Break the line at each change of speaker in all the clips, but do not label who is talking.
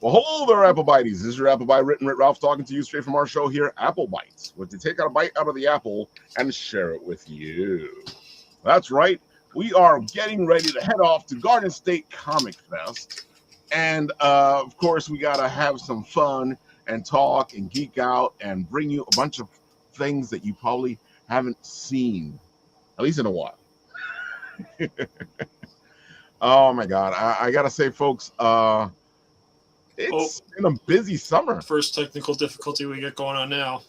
Well, hello there, Apple Bites. This is your Apple Bite Written Ralph talking to you straight from our show here, Apple Bites, where to take out a bite out of the apple and share it with you. That's right. We are getting ready to head off to Garden State Comic Fest. And, of course, we got to have some fun and talk and geek out and bring you a bunch of things that you probably haven't seen, at least in a while. Oh, my God. I got to say, folks, it's been a busy summer.
First technical difficulty we get going on now.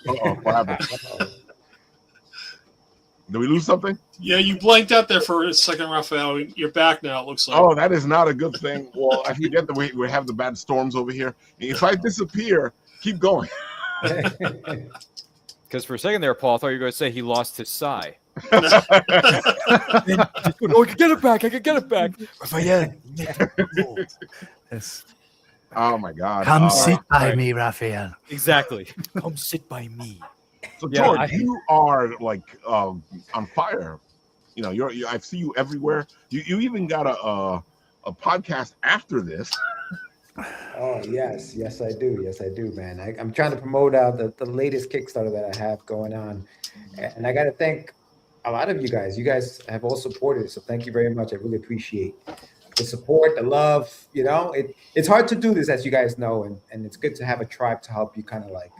What happened? Did we lose something?
Yeah, you blanked out there for a second, Raphael. You're back now, it looks like.
Oh, that is not a good thing. Well, I forget that we have the bad storms over here. And if I disappear, keep going.
Because for a second there, Paul, I thought you were going to say he lost his sigh.
Oh,
I can get it back. I can get it back.
Raphael. Yes.
Oh, my God.
Come sit by me, Raphael.
Exactly. Come sit by me.
So, George, you are like on fire. You know, I see you everywhere. You even got a podcast after this.
Oh, yes, I do, man. I'm trying to promote the latest Kickstarter that I have going on, and I got to thank a lot of you guys. You guys have all supported, so thank you very much. I really appreciate the support, the love. You know, it's hard to do this, as you guys know, and it's good to have a tribe to help you kind of like,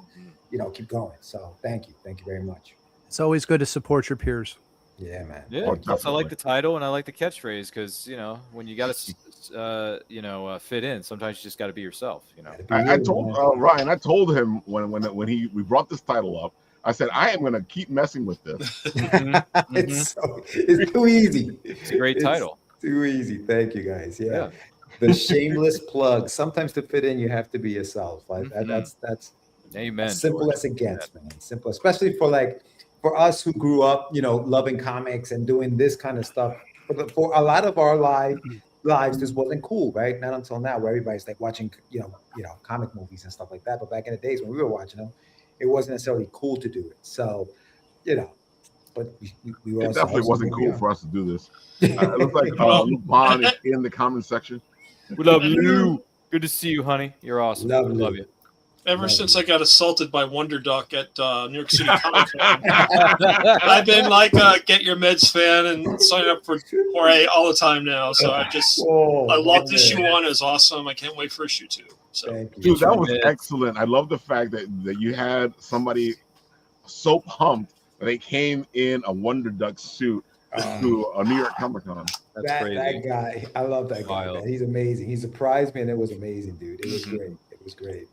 you know, keep going. So thank you very much.
It's always good to support your peers.
Yeah, man.
Yeah, I like the title and I like the catchphrase because, you know, when you got to, fit in, sometimes you just got to be yourself. You know,
I told Ryan. I told him when we brought this title up. I said I am going to keep messing with this.
It's too easy.
It's a great title.
Too easy. Thank you, guys. Yeah. The shameless plug. Sometimes to fit in, you have to be yourself. Like that's
amen.
As simple as it gets, man. Simple, especially for us who grew up, you know, loving comics and doing this kind of stuff. For a lot of our lives, this wasn't cool, right? Not until now, where everybody's like watching, you know, comic movies and stuff like that. But back in the days when we were watching them, it wasn't necessarily cool to do it. So, you know, but we were.
It definitely wasn't cool for us to do this. It looks like Luke Bond is in the comment section.
We love you. Good to see you, honey. You're awesome. Love you.
Ever since I got assaulted by Wonder Duck at New York City Comic Con, I've been like a Get Your Meds fan and sign up for Jorge all the time now. So I love issue 1. It's awesome. I can't wait for issue 2. So,
dude, that was excellent. I love the fact that you had somebody so pumped that they came in a Wonder Duck suit to a New York Comic Con.
That's crazy. That guy, I love that guy. Man. He's amazing. He surprised me, and it was amazing, dude. It was great. It was great.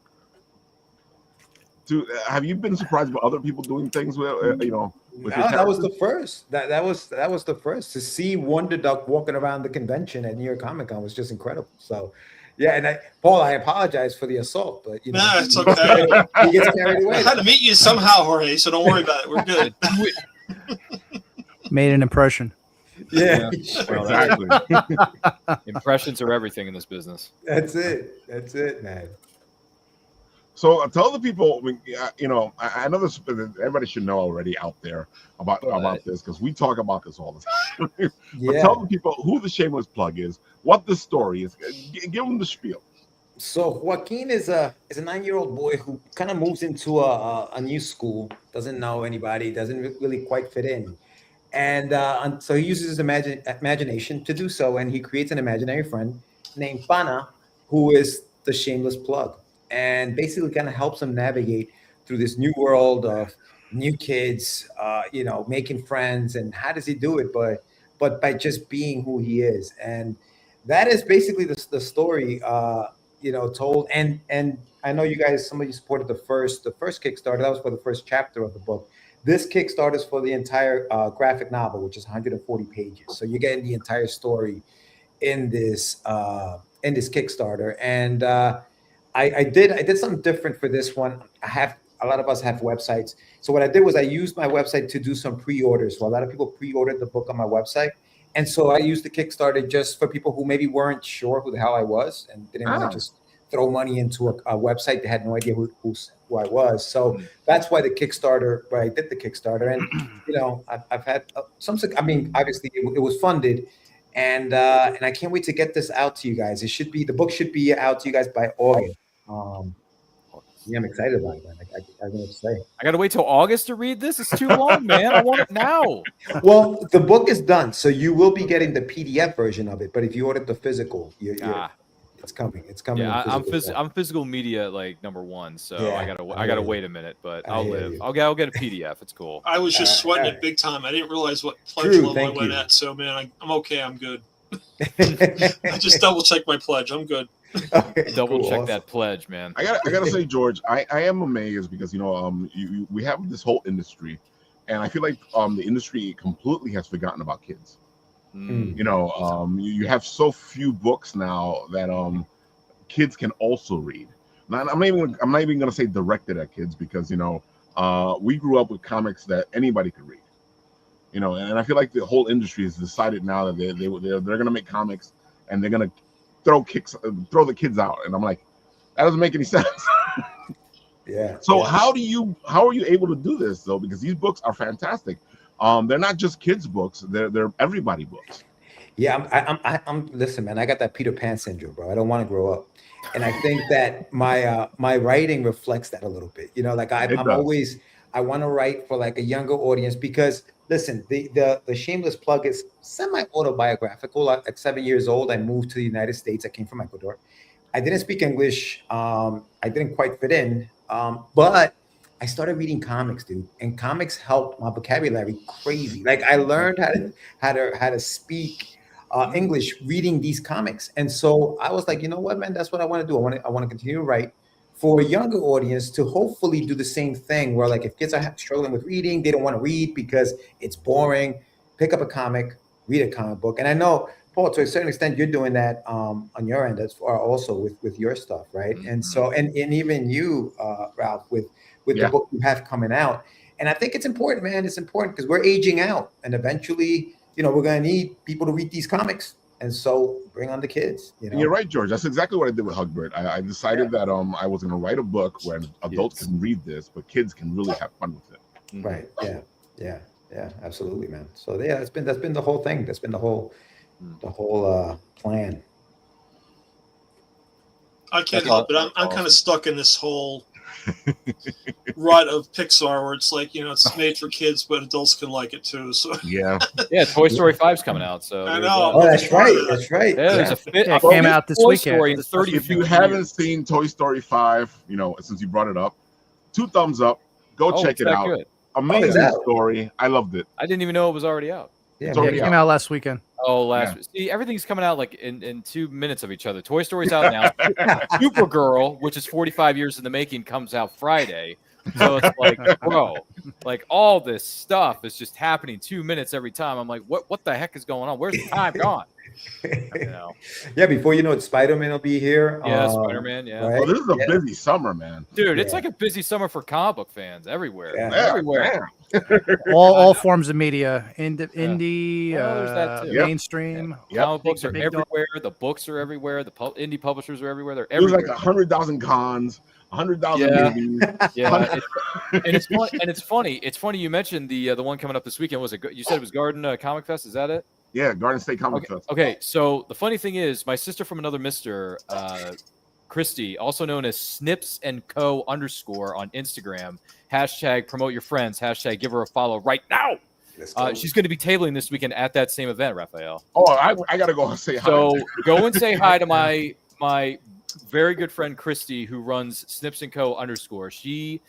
Dude, have you been surprised by other people doing things with, you know? With
that was the first. That was the first to see Wonder Duck walking around the convention at New York Comic Con was just incredible. So, yeah, and Paul, I apologize for the assault, but you know,
it's okay.
He gets carried away.
I had to meet you somehow, Jorge. So don't worry about it. We're good.
Made an impression.
Yeah.
Well, exactly.
Impressions are everything in this business.
That's it, man.
So tell the people, you know, I know this. Everybody should know already out there about this because we talk about this all the time. But tell the people who the shameless plug is, what the story is. Give them the spiel.
So Joaquin is a 9-year-old boy who kind of moves into a new school, doesn't know anybody, doesn't really quite fit in, and so he uses his imagination to do so, and he creates an imaginary friend named Pana, who is the shameless plug. And basically kind of helps him navigate through this new world of new kids, you know, making friends. And how does he do it? But by just being who he is. And that is basically the story, you know, told. And I know you guys, some of you supported the first Kickstarter. That was for the first chapter of the book. This Kickstarter is for the entire graphic novel, which is 140 pages. So you're getting the entire story in this Kickstarter. And I did something different for this one. A lot of us have websites. So what I did was I used my website to do some pre-orders. So a lot of people pre-ordered the book on my website. And so I used the Kickstarter just for people who maybe weren't sure who the hell I was and didn't want to just throw money into a website. They had no idea who I was. So that's why I did the Kickstarter. And, you know, I've had some, I mean, obviously it was funded. and I can't wait to get this out to you guys. The book should be out to you guys by August. Yeah, I'm excited about it, man. I don't know what to say.
I gotta wait till August to read this. It's too long, man. I want it now.
Well, the book is done, so you will be getting the PDF version of it. But if you ordered the physical, it's coming. It's coming.
Yeah,
in
I'm physical media like #1, so
Yeah,
I gotta wait a minute, but I'll live. I'll get a PDF. It's cool.
I was just sweating
all
it big time. I didn't realize what pledge
True,
level I
thank
went
you.
at. So, man, I'm okay. I'm good.
right.
I just double checked my pledge. I'm good.
Okay,
Double
cool,
check
awesome.
that pledge, man.
I gotta say, George, I am amazed because we have this whole industry, and I feel like the industry completely has forgotten about kids.
Mm.
You have so few books now that kids can also read. Now, I'm not even gonna say directed at kids because we grew up with comics that anybody could read. And I feel like the whole industry has decided now that they're gonna make comics and they're gonna throw the kids out, and I'm like, that doesn't make any sense.
Yeah.
So
yeah.
how are you able to do this though? Because these books are fantastic. They're not just kids books; they're everybody books.
Yeah, I'm listen, man. I got that Peter Pan syndrome, bro. I don't want to grow up, and I think that my writing reflects that a little bit. Like
It
I'm
does.
always I want to write for like a younger audience because listen, the shameless plug is semi autobiographical. At 7 years old, I moved to the United States. I came from Ecuador. I didn't speak English. I didn't quite fit in, but I started reading comics, dude, and comics helped my vocabulary crazy. Like I learned how to speak English reading these comics, and so I was like, you know what, man, that's what I want to do. I want to continue to write for a younger audience to hopefully do the same thing. Where like if kids are struggling with reading, they don't want to read because it's boring. Pick up a comic, read a comic book, and I know, Paul, to a certain extent, you're doing that on your end as far also with your stuff, right?
Mm-hmm.
And so, and even you, Ralph, with
Yeah.
the book you have coming out. And I think it's important, man. It's important because we're aging out, and eventually, we're going to need people to read these comics. And so, bring on the kids.
You're right, George. That's exactly what I did with Hugbird. I decided that I was going to write a book where adults can read this, but kids can really have fun with it.
Mm-hmm.
Right. Yeah. Absolutely, man. So yeah, that's been the whole thing. That's been the whole plan.
I can't help it. I'm kind of stuck in this whole rut of Pixar where it's like, it's made for kids, but adults can like it too. So
Yeah.
Yeah, Toy Story 5's coming out, so
I
there's
know.
Oh, that's right. That's right.
Yeah, there's
Yeah, it
a
came out this
Toy
weekend.
Story in 30
If you
years.
haven't seen Toy Story 5, since you brought it up, 2 thumbs up. Go check
it's
it
that
out.
good.
Amazing
out.
story. I loved it.
I didn't even know it was already out.
Yeah,
It's
man.
Yeah,
already
it came out last weekend.
Oh, last week. See, everything's coming out like in 2 minutes of each other. Toy Story's out now. Supergirl, which is 45 years in the making, comes out Friday. So it's like, bro, like all this stuff is just happening 2 minutes every time. I'm like, what the heck is going on? Where's the time gone?
Yeah, before you know it, Spider-Man will be here.
Yeah, Spider-Man. Yeah,
right?
Well, this is a busy summer, man.
dude, it's
Yeah.
like a busy summer for comic book fans everywhere.
Yeah.
Everywhere.
All forms of media, indie,
Well, there's that too.
mainstream.
Yep.
Comic books are
Big dog.
everywhere. The books are everywhere. The indie publishers are everywhere. They're
It was
everywhere.
like 100,000 cons, 100,000
Yeah.
movies.
Yeah, it's funny. It's funny you mentioned the one coming up this weekend. Was it? You said it was Garden Comic Fest. Is that it?
Yeah, Garden State Comic Fest.
Okay. So the funny thing is, my sister from another mister, Christy, also known as Snips and Co _ on Instagram. # promote your friends. # give her a follow right now.
Let's go.
She's going to be tabling this weekend at that same event, Raphael.
Oh, I gotta go say hi.
So go and say hi to my very good friend Christy, who runs Snips and Co _ She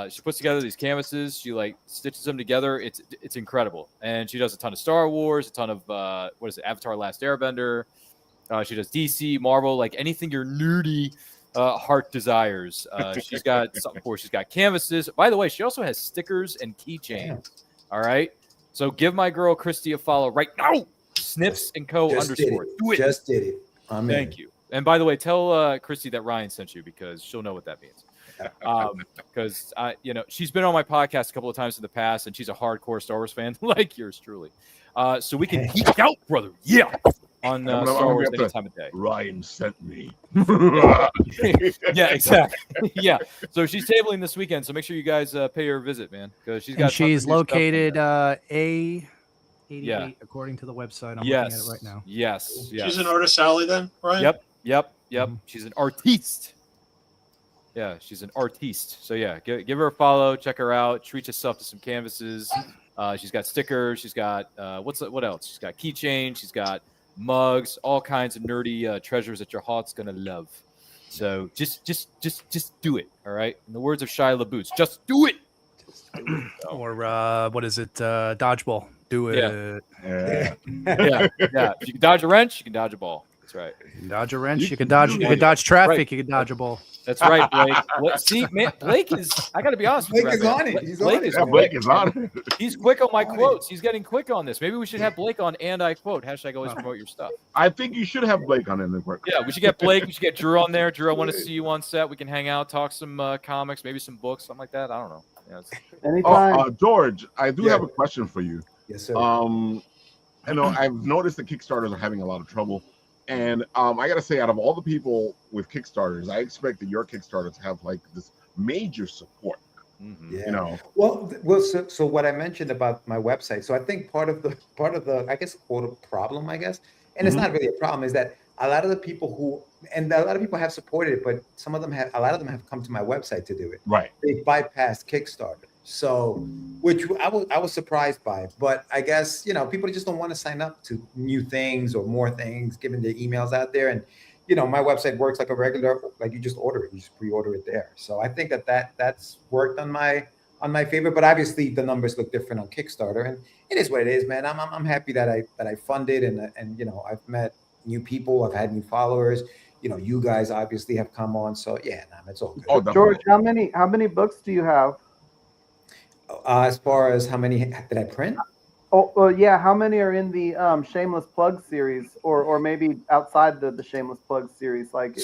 she puts together these canvases. She like stitches them together. It's incredible, and she does a ton of Star Wars, a ton of Avatar: Last Airbender. She does DC, Marvel, like anything your nerdy heart desires. She's got something for. She's got canvases. By the way, she also has stickers and keychains. All right, so give my girl Christy a follow right now. Snips and Co
Just
_
did it.
Do it.
Just did it. I'm in.
Thank you. And by the way, tell Christy that Ryan sent you because she'll know what that means. Because she's been on my podcast a couple of times in the past, and she's a hardcore Star Wars fan like yours truly. So we can geek out, brother. Yeah, on Star Wars any time of day.
Ryan sent me.
Yeah, exactly. Yeah. So she's tabling this weekend, so make sure you guys pay her a visit, man, because she's got.
And she's located 88 according to the website. I'm
yes.
looking at it right now.
Yes.
She's an artist alley then, right?
Yep.
Mhm.
She's an artiste. Yeah, she's an artiste. So yeah, give her a follow, check her out, treat yourself to some canvases. She's got stickers. She's got what else? She's got keychains. She's got mugs, all kinds of nerdy treasures that your heart's gonna love. So just do it. All right. In the words of Shia LaBeouf, just do it.
Or what is it? Dodgeball. Do it.
Yeah. If you can dodge a wrench, you can dodge a ball. That's right.
You can dodge a wrench. You can dodge traffic.
Right.
You can dodge a ball.
That's right, Blake. See, man, Blake is. I got to be honest with
Blake
you.
is
Raphael.
on it. He's
Blake
on it.
is
Yeah,
quick.
Blake is on it.
He's quick on my quotes. He's getting quick on this. Maybe we should have Blake on and I quote. Hashtag always promote your stuff.
I think you should have Blake on in the work.
Yeah, we should get Blake. We should get Drew on there. Drew, I want to see you on set. We can hang out, talk some comics, maybe some books, something like that. I don't know. Yeah,
Anytime.
George, I do have a question for you.
Yes, sir.
I know I've noticed that Kickstarters are having a lot of trouble, and I gotta say, out of all the people with Kickstarters, I expected your Kickstarter to have like this major support.
Yeah.
You know,
Well, so what I mentioned about my website. So I think part of the I guess quote problem, I guess, and it's not really a problem, is that a lot of the people a lot of people have supported it, but a lot of them have come to my website to do it.
right?
They bypassed Kickstarter. So, which I was surprised by, but I guess, people just don't want to sign up to new things or more things, given the emails out there. And, my website works like a regular, like you just order it, you just pre-order it there. So I think that's worked on my favor, but obviously the numbers look different on Kickstarter, and it is what it is, man. I'm happy that I funded and I've met new people, I've had new followers. You guys obviously have come on, so yeah, it's all good.
Oh,
George,
definitely.
how many books do you have?
As far as how many did I print?
Oh, yeah. How many are in the Shameless Plug series, or maybe outside the Shameless Plug series? Like,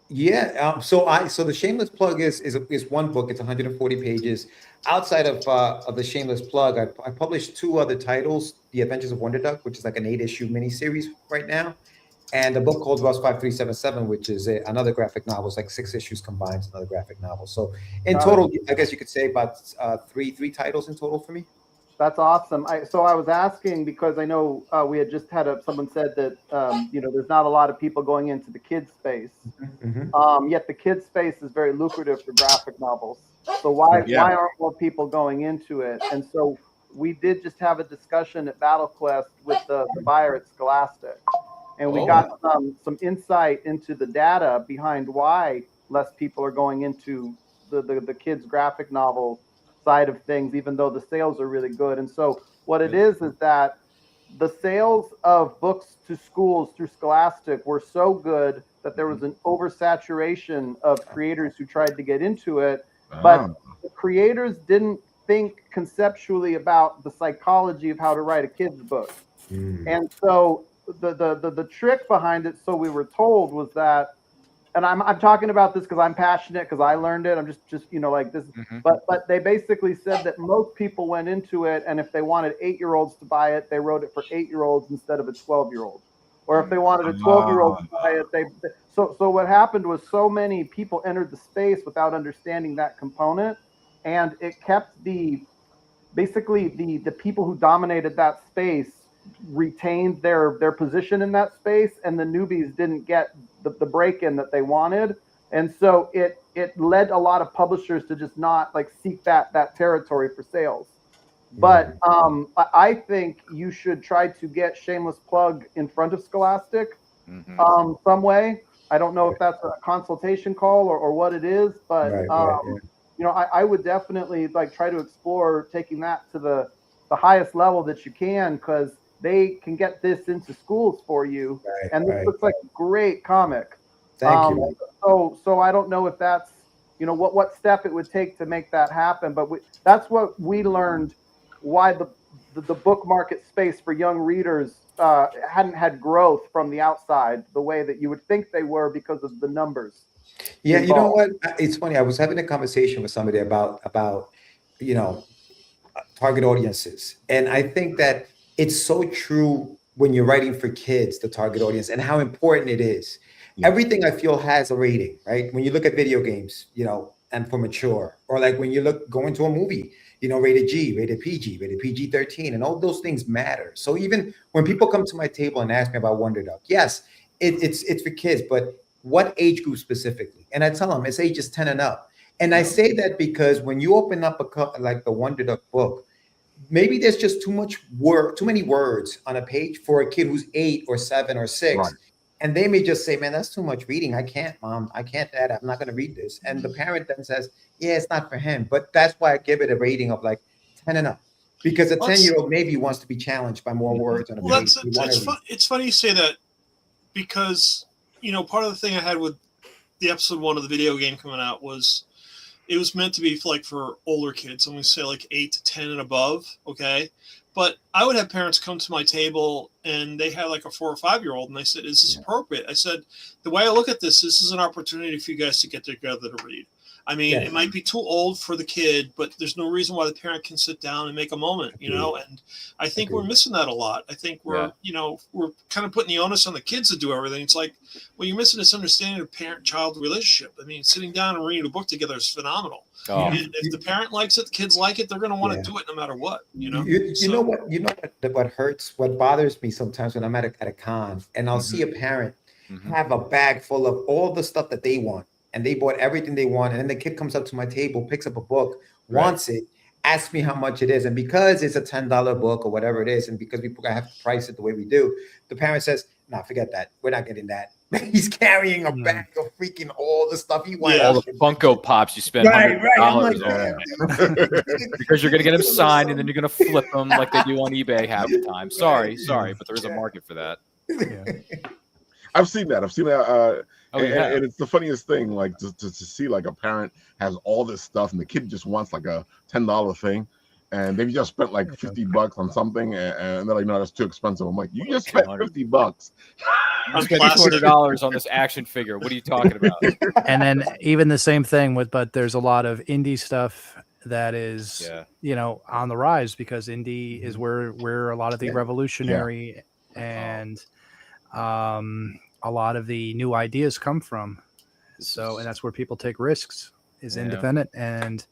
Yeah. So the Shameless Plug is one book. It's 140 pages. Outside of the Shameless Plug, I published two other titles: The Adventures of Wonder Duck, which is like an 8-issue miniseries right now, and a book called Rust 5377, which is another graphic novel. It's like 6 issues combined. It's another graphic novel. So in total, I guess you could say about three titles in total for me.
that's awesome. So I was asking because I know we had just had someone said that there's not a lot of people going into the kids space. Yet the kids space is very lucrative for graphic novels. So why aren't more people going into it? And so we did just have a discussion at Battle Quest with the buyer at Scholastic, and we got some insight into the data behind why less people are going into the kids graphic novel side of things, even though the sales are really good. And so what it is that the sales of books to schools through Scholastic were so good that there was an oversaturation of creators who tried to get into it, but the creators didn't think conceptually about the psychology of how to write a kid's book. And so the trick behind it, so we were told, was that, and I'm talking about this because I'm passionate, because I learned it. I'm just like this. But they basically said that most people went into it, and if they wanted 8-year-olds to buy it, they wrote it for 8-year-olds instead of a 12-year-old. Or if they wanted a 12-year-old to buy it, so what happened was so many people entered the space without understanding that component, and it kept the people who dominated that space retained their position in that space, and the newbies didn't get the break-in that they wanted. And so it led a lot of publishers to just not like seek that territory for sales. But I think you should try to get Shameless Plug in front of Scholastic some way. I don't know if that's a consultation call or what it is, but I would definitely like try to explore taking that to the highest level that you can, because they can get this into schools for you. And this looks like a great comic.
Thank you.
So I don't know if that's, what step it would take to make that happen. But that's what we learned, why the book market space for young readers hadn't had growth from the outside the way that you would think they were because of the numbers.
Yeah, you know what? It's funny. I was having a conversation with somebody about target audiences, and I think that it's so true when you're writing for kids, the target audience, and how important it is. Everything I feel has a rating, right? When you look at video games, and for mature. Or like when you go into a movie, rated G, rated PG, rated PG-13, and all those things matter. So even when people come to my table and ask me about Wonder Duck, yes, it's for kids, but what age group specifically? And I tell them it's ages 10 and up. And I say that because when you open up like the Wonder Duck book, maybe there's just too many words on a page for a kid who's 8 or 7 or 6.
Right.
And they may just say, man, that's too much reading. I can't, Mom. I can't, Dad. I'm not going to read this. And the parent then says, yeah, it's not for him. But that's why I give it a rating of like 10 and up. Because a 10-year-old maybe wants to be challenged by more words on a page.
It's funny you say that because, part of the thing I had with the episode 1 of the video game coming out was it was meant to be for older kids. I'm going to say like 8 to 10 and above. Okay. But I would have parents come to my table and they had like a 4 or 5-year-old and they said, is this appropriate? I said, the way I look at this is an opportunity for you guys to get together to read. I mean, it might be too old for the kid, but there's no reason why the parent can sit down and make a moment, and I think we're missing that a lot. I think we're kind of putting the onus on the kids to do everything. It's like, well, you're missing this understanding of parent-child relationship. I mean, sitting down and reading a book together is phenomenal. Oh. And if the parent likes it, the kids like it, they're going to want to do it no matter what, You know
what hurts, what bothers me sometimes when I'm at a con and I'll see a parent have a bag full of all the stuff that they want. And they bought everything they want. And then the kid comes up to my table, picks up a book, wants it, asks me how much it is. And because it's a $10 book or whatever it is, and because we have to price it the way we do, the parent says, nah, forget that. We're not getting that. He's carrying a bag of freaking all the stuff he wants.
All the Funko Pops you spend $100 on. Because you're going to get them signed and then you're going to flip them like they do on eBay half the time. Sorry, but there is a market for that.
I've seen that. And it's the funniest thing, like to see like a parent has all this stuff and the kid just wants like a $10 thing, and they've just spent like $50 on something, and they're like, no, that's too expensive. I'm like, you just spent $50.
I spent $200 on this action figure. What are you talking about?
And then even the same thing but there's a lot of indie stuff that is on the rise because indie is where a lot of the revolutionary and a lot of the new ideas come from. So, and that's where people take risks is independent, and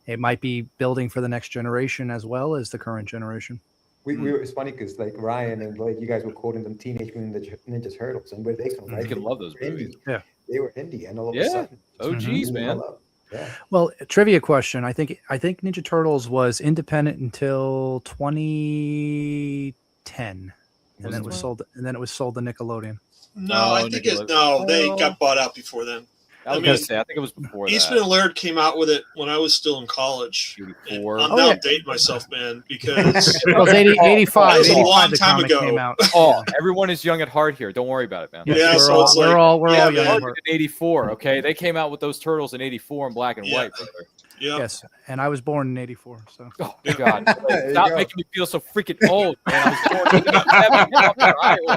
it might be building for the next generation as well as the current generation.
It's funny because like Ryan and Lloyd, you guys were quoting them Teenage Mutant Ninja Turtles, and where they come,
right? I can love those movies.
Yeah, they were indie, and all of a sudden,
geez, man.
Well, trivia question. I think Ninja Turtles was independent until 2010, and then it was sold. And then it was sold to Nickelodeon.
No, I think they got bought out before then.
I was going to say, I think it was before
Eastman and Laird came out with it when I was still in college. I'm now dating myself, man, because
it was 85.
It was a long time ago.
Came out.
Everyone is young at heart here. Don't worry about it, man.
Yeah,
we're all young at
heart. In 84, okay? They came out with those turtles in 84 in black and white, brother.
Yep.
Yes, and I was born in 84. So,
God, stop making me feel so freaking old, man. I was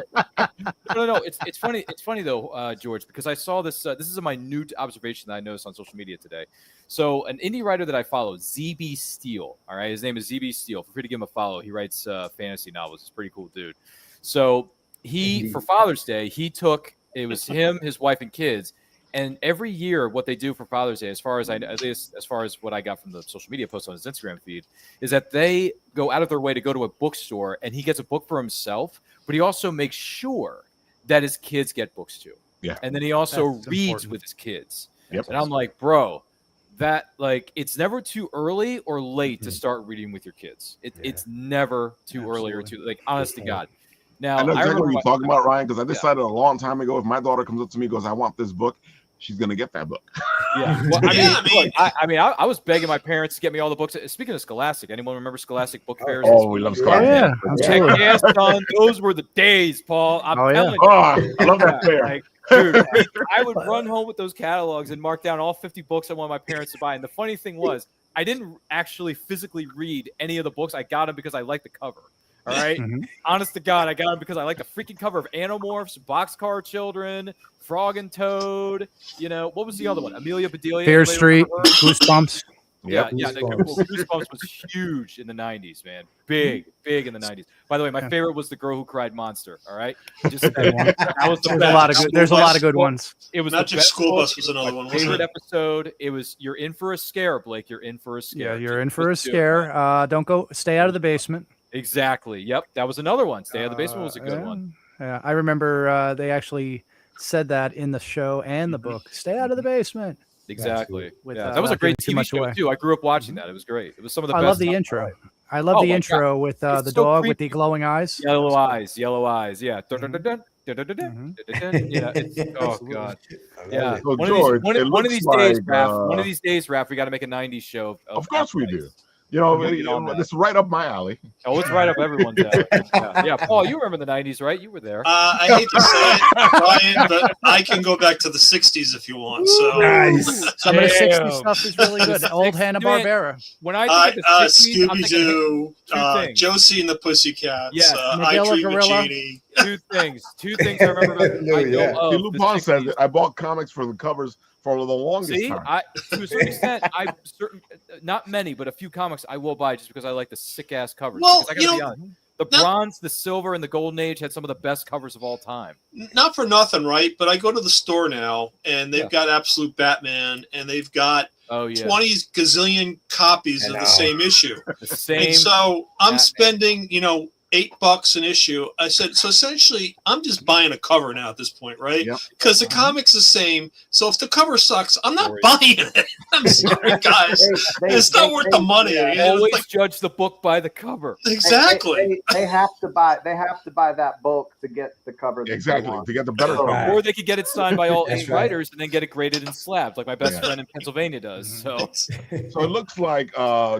born No. It's funny. It's funny though, George, because I saw this. This is a minute observation that I noticed on social media today. So, an indie writer that I follow, ZB Steele. All right, his name is ZB Steele. Feel free to give him a follow. He writes fantasy novels. He's a pretty cool dude. So, for Father's Day, it was him, his wife, and kids. And every year, what they do for Father's Day, as far as what I got from the social media posts on his Instagram feed, is that they go out of their way to go to a bookstore, and he gets a book for himself, but he also makes sure that his kids get books too.
Yeah.
And then he also reads with his kids. Yep. And I'm like, bro, it's never too early or late to start reading with your kids. It's never too early or too honest to God. Now,
I know exactly what you're talking about, Ryan, because I decided a long time ago, if my daughter comes up to me and goes, I want this book, she's going to get that book.
Yeah. Well, I was begging my parents to get me all the books. Speaking of Scholastic, anyone remember Scholastic book fairs?
Oh, we love Scholastic.
Yeah,
yes, son. Those were the days, Paul. I'm telling you.
I love that fair.
Dude, I would run home with those catalogs and mark down all 50 books I wanted my parents to buy. And the funny thing was, I didn't actually physically read any of the books. I got them because I liked the cover. All right. Honest to God, I got them because I like the freaking cover of Animorphs, Boxcar Children, Frog and Toad. What was the other one? Amelia Bedelia.
Fear Street, Goosebumps.
Yeah,
Goosebumps.
Goosebumps was huge in the 90s, man. Big in the 90s. By the way, my favorite was The Girl Who Cried Monster. All right, just that was the
There's
best.
a lot of good. There's a lot of good ones.
It was
Magic
the best
School
book.
Bus was another one.
Favorite
Wasn't it?
episode. It was you're in for a scare, Blake. You're in for a scare.
Yeah, you're in for a scare. Don't go. Stay out of the basement.
Exactly. Yep, that was another one. Stay out of the basement was a good one.
Yeah, I remember they actually said that in the show and the book. Stay out of the basement.
Exactly.
With,
That was a great
too
TV
much
show
away.
too. I grew up watching that. It was great. It was some of the
I
best.
love the
stuff.
intro. I love the
my
intro with the
It's so
dog with the
creepy.
glowing eyes.
Yellow eyes. Yeah. Yeah. Oh god. Yeah.
So,
One
George,
of
it
these
looks
days,
like,
Raph. One of these days, Raph. We got to make a '90s show.
Of course we
Apple
do.
Bites.
You know,
Get on that.
this is right up my alley.
Oh, it's right up everyone's alley. Yeah, Paul, you remember the '90s, right? You were there.
I hate to say it, Brian, but I can go back to the '60s if you want. So
Nice.
Some of the
Damn.
60s stuff is really good. Old Hanna-Barbera.
When I think of the 60s, I'm
Scooby
thinking
Doo,
two things.
Josie and the Pussycats,
Yes,
I
Miguel
Dream of
Gorilla.
Jeannie.
two things. Two things I remember about. I know
Yeah.
of
See,
the
Lupin says
60s.
that I bought comics for the covers for the longest
See,
time.
to a certain extent, not many, but a few comics I will buy just because I like the sick ass covers.
Well,
Because I gotta
you
be
know,
honest, the
not-
bronze, the silver, and the golden age had some of the best covers of all time.
Not for nothing, right? But I go to the store now, and they've
Yeah.
got Absolute Batman, and they've got
Oh yeah,
20 gazillion copies
I
of
know.
the same issue.
the same.
And so I'm
Batman.
spending, $8 an issue. I said, so essentially, I'm just buying a cover now at this point, right?
Yep.
Because the comic's the same. So if the cover sucks, I'm not
Sorry.
buying it. I'm sorry, guys. It's not worth the money.
yeah.
It's
Always
like-
judge the book by the cover.
exactly.
They have to buy that book to get the cover. that they
Exactly,
want.
to get the better
Oh.
cover.
Or they could get it signed by all
That's
8
right.
writers and then get it graded and slabbed, like my best
Yeah.
friend in Pennsylvania does. So
So it looks like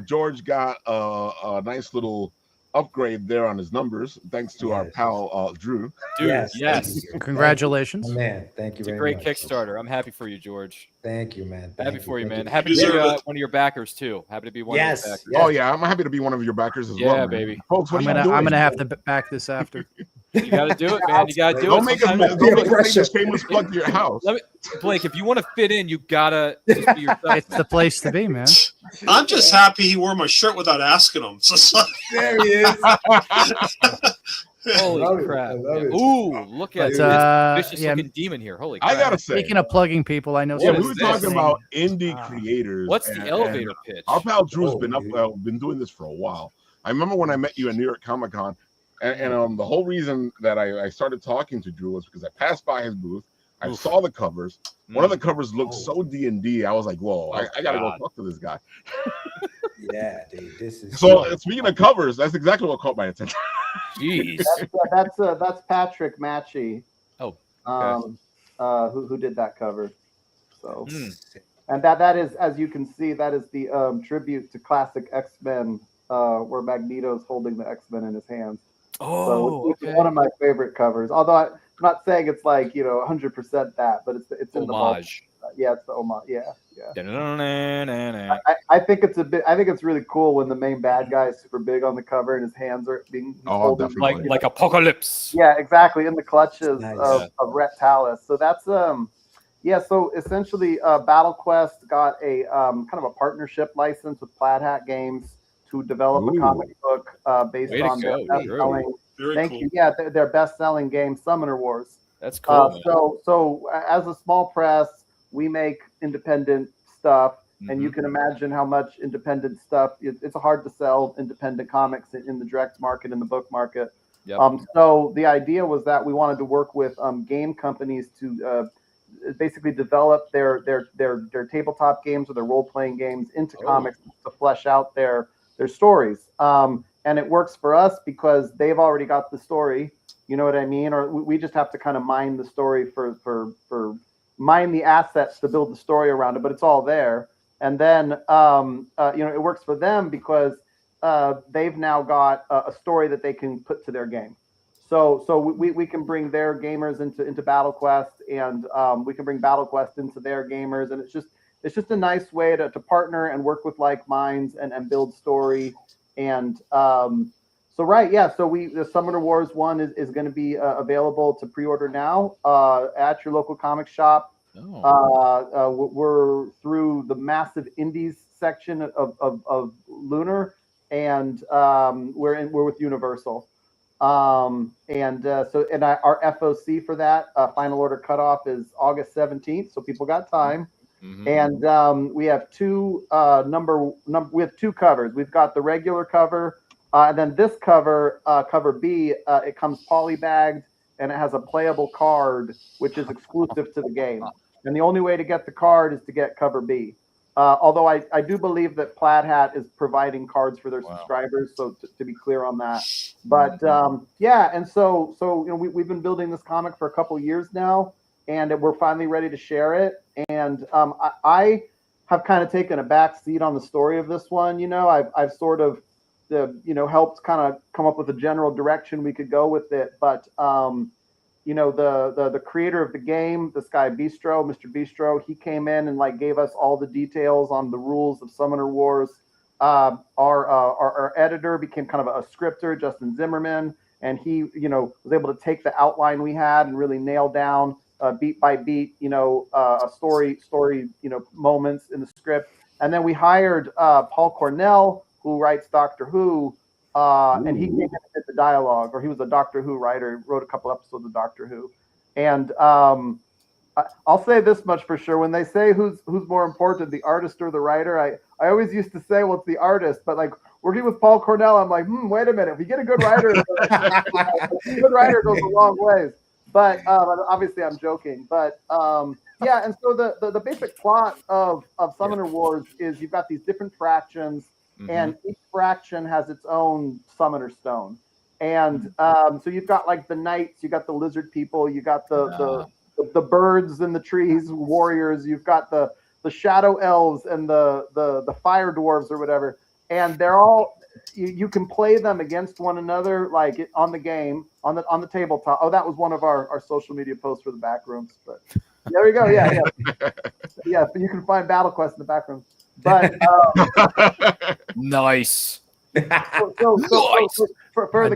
George got a nice little upgrade there on his numbers, thanks to our
Yes.
pal Drew.
dude,
Yes.
yes.
Congratulations.
Oh, man, thank you
It's a
very
great
much.
Kickstarter. I'm happy for you, George.
Thank you, man.
Happy
Thank
for you,
thank
man. Happy to
You
be
deserve it.
one of your backers too. Happy to be one
Yes.
of your backers.
Yes.
Oh yeah, I'm happy to be one of your backers as
Yeah,
well, man.
baby.
Folks, what
I'm
are you doing?
gonna have to back this after.
You got to do it, man. You got to do
Don't
it.
make us
Sometimes-
don't make
pressure.
a shameless plug to your house.
Let me, Blake, if you want to fit in, you gotta just be yourself.
It's the place to be, man.
I'm just happy he wore my shirt without asking him. So it's like,
There he is.
Holy
love it.
crap!
I love
man.
it.
Ooh, look at
But,
this vicious
yeah,
looking demon here. Holy crap!
I gotta say,
speaking of plugging people, I know.
yeah, we
is
were
this?
talking about indie
Ah.
creators.
What's the
and-
elevator
and
pitch?
Our pal Drew's
Oh,
been doing this for a while. I remember when I met you at New York Comic Con, and the whole reason that I started talking to Drew was because I passed by his booth. I
Oof.
saw the covers. One of the covers looked
Oh.
so D&D. I was like, whoa, I gotta go
God.
talk to this guy.
Yeah, dude, this is
So speaking of covers, that's exactly what caught my attention.
Jeez.
That's Patrick Matchy.
Oh,
Who did that cover? So,
Hmm.
and that is, as you can see, that is the tribute to classic X-Men, where Magneto's holding the X-Men in his hands.
Oh,
So it's
okay.
one of my favorite covers. Although I'm not saying it's like 100% that, but it's in the ball.
Homage.
Yeah, it's the homage. Yeah.
Da-na-na-na-na-na.
I think it's I think it's really cool when the main bad guy is super big on the cover and his hands are being
Oh,
holding-
definitely.
Like Apocalypse.
Yeah, exactly, in the clutches
Nice.
of Rhett Talis. So that's yeah. So essentially, Battle Quest got a kind of a partnership license with Plaid Hat Games to develop
Ooh.
a comic book based
Way to
on their
go,
best-selling.
very
Thank
cool.
you. Yeah, their best-selling game, Summoner Wars.
That's cool. man.
So as a small press, we make independent stuff, and you
Mhm.
can imagine how much independent stuff. It's hard to sell independent comics in the direct market, in the book market.
Yep.
So the idea was that we wanted to work with game companies to basically develop their tabletop games or their role playing games into
Oh.
comics to flesh out their stories. And it works for us because they've already got the story. You know what I mean? Or we just have to kind of mine the story for mine the assets to build the story around it, but it's all there. And then it works for them because they've now got a story that they can put to their game. So we can bring their gamers into Battle Quest, and we can bring Battle Quest into their gamers, and it's just a nice way to partner and work with like minds and build story. And so the Summoner Wars 1 is going to be available to pre-order now at your local comic shop.
Oh.
We're through the massive indies section of Lunar, and we're with Universal. Our FOC for that final order cutoff is August 17th, so people got time. Mm-hmm. And we have two covers. We've got the regular cover, and then this cover, cover B, it comes polybagged, and it has a playable card, which is exclusive to the game. And the only way to get the card is to get cover B. Although I do believe that Plaid Hat is providing cards for their subscribers, so to be clear on that. But and so we've been building this comic for a couple years now, and we're finally ready to share it. And I have kind of taken a back seat on the story of this one. I've sort of helped kind of come up with a general direction we could go with it, but the creator of the game, this guy Bistro, Mr. Bistro, he came in and gave us all the details on the rules of Summoner Wars. Our editor became kind of a scripter, Justin Zimmerman, and he was able to take the outline we had and really nail down beat by beat a story moments in the script. And then we hired Paul Cornell, who writes Doctor Who. And he came in and did the dialogue, or he was a Doctor Who writer, wrote a couple episodes of Doctor Who. And I'll say this much for sure: when they say who's more important, the artist or the writer, I always used to say, well, it's the artist. But working with Paul Cornell, I'm like, wait a minute, if you get a good writer, a good writer goes a long ways. But obviously, I'm joking. But and so the basic plot of Summoner Wars is you've got these different fractions. Mm-hmm. And each fraction has its own summoner stone. And so you've got the knights, you got the lizard people, you got the birds in the trees, warriors, you've got the shadow elves and the fire dwarves or whatever. And they're all you can play them against one another on the game, on the tabletop. Oh, that was one of our social media posts for the back rooms. But there we go. Yeah. Yeah, but you can find Battle Quest in the back rooms. But
nice.
So for the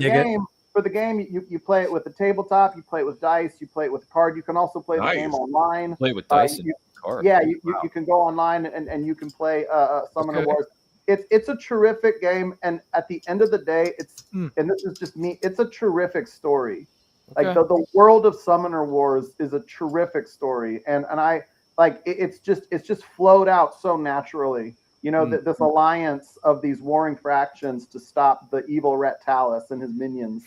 game, you play it with the tabletop, you play it with dice, you play it with a card. You can also play the game online.
Play it with dice and cards.
Yeah, you can go online and you can play Summoner Wars. It's a terrific game, and at the end of the day, and this is just me, it's a terrific story. Okay. The world of Summoner Wars is a terrific story, and I. It's just flowed out so naturally, this alliance of these warring fractions to stop the evil Rhett Talus and his minions,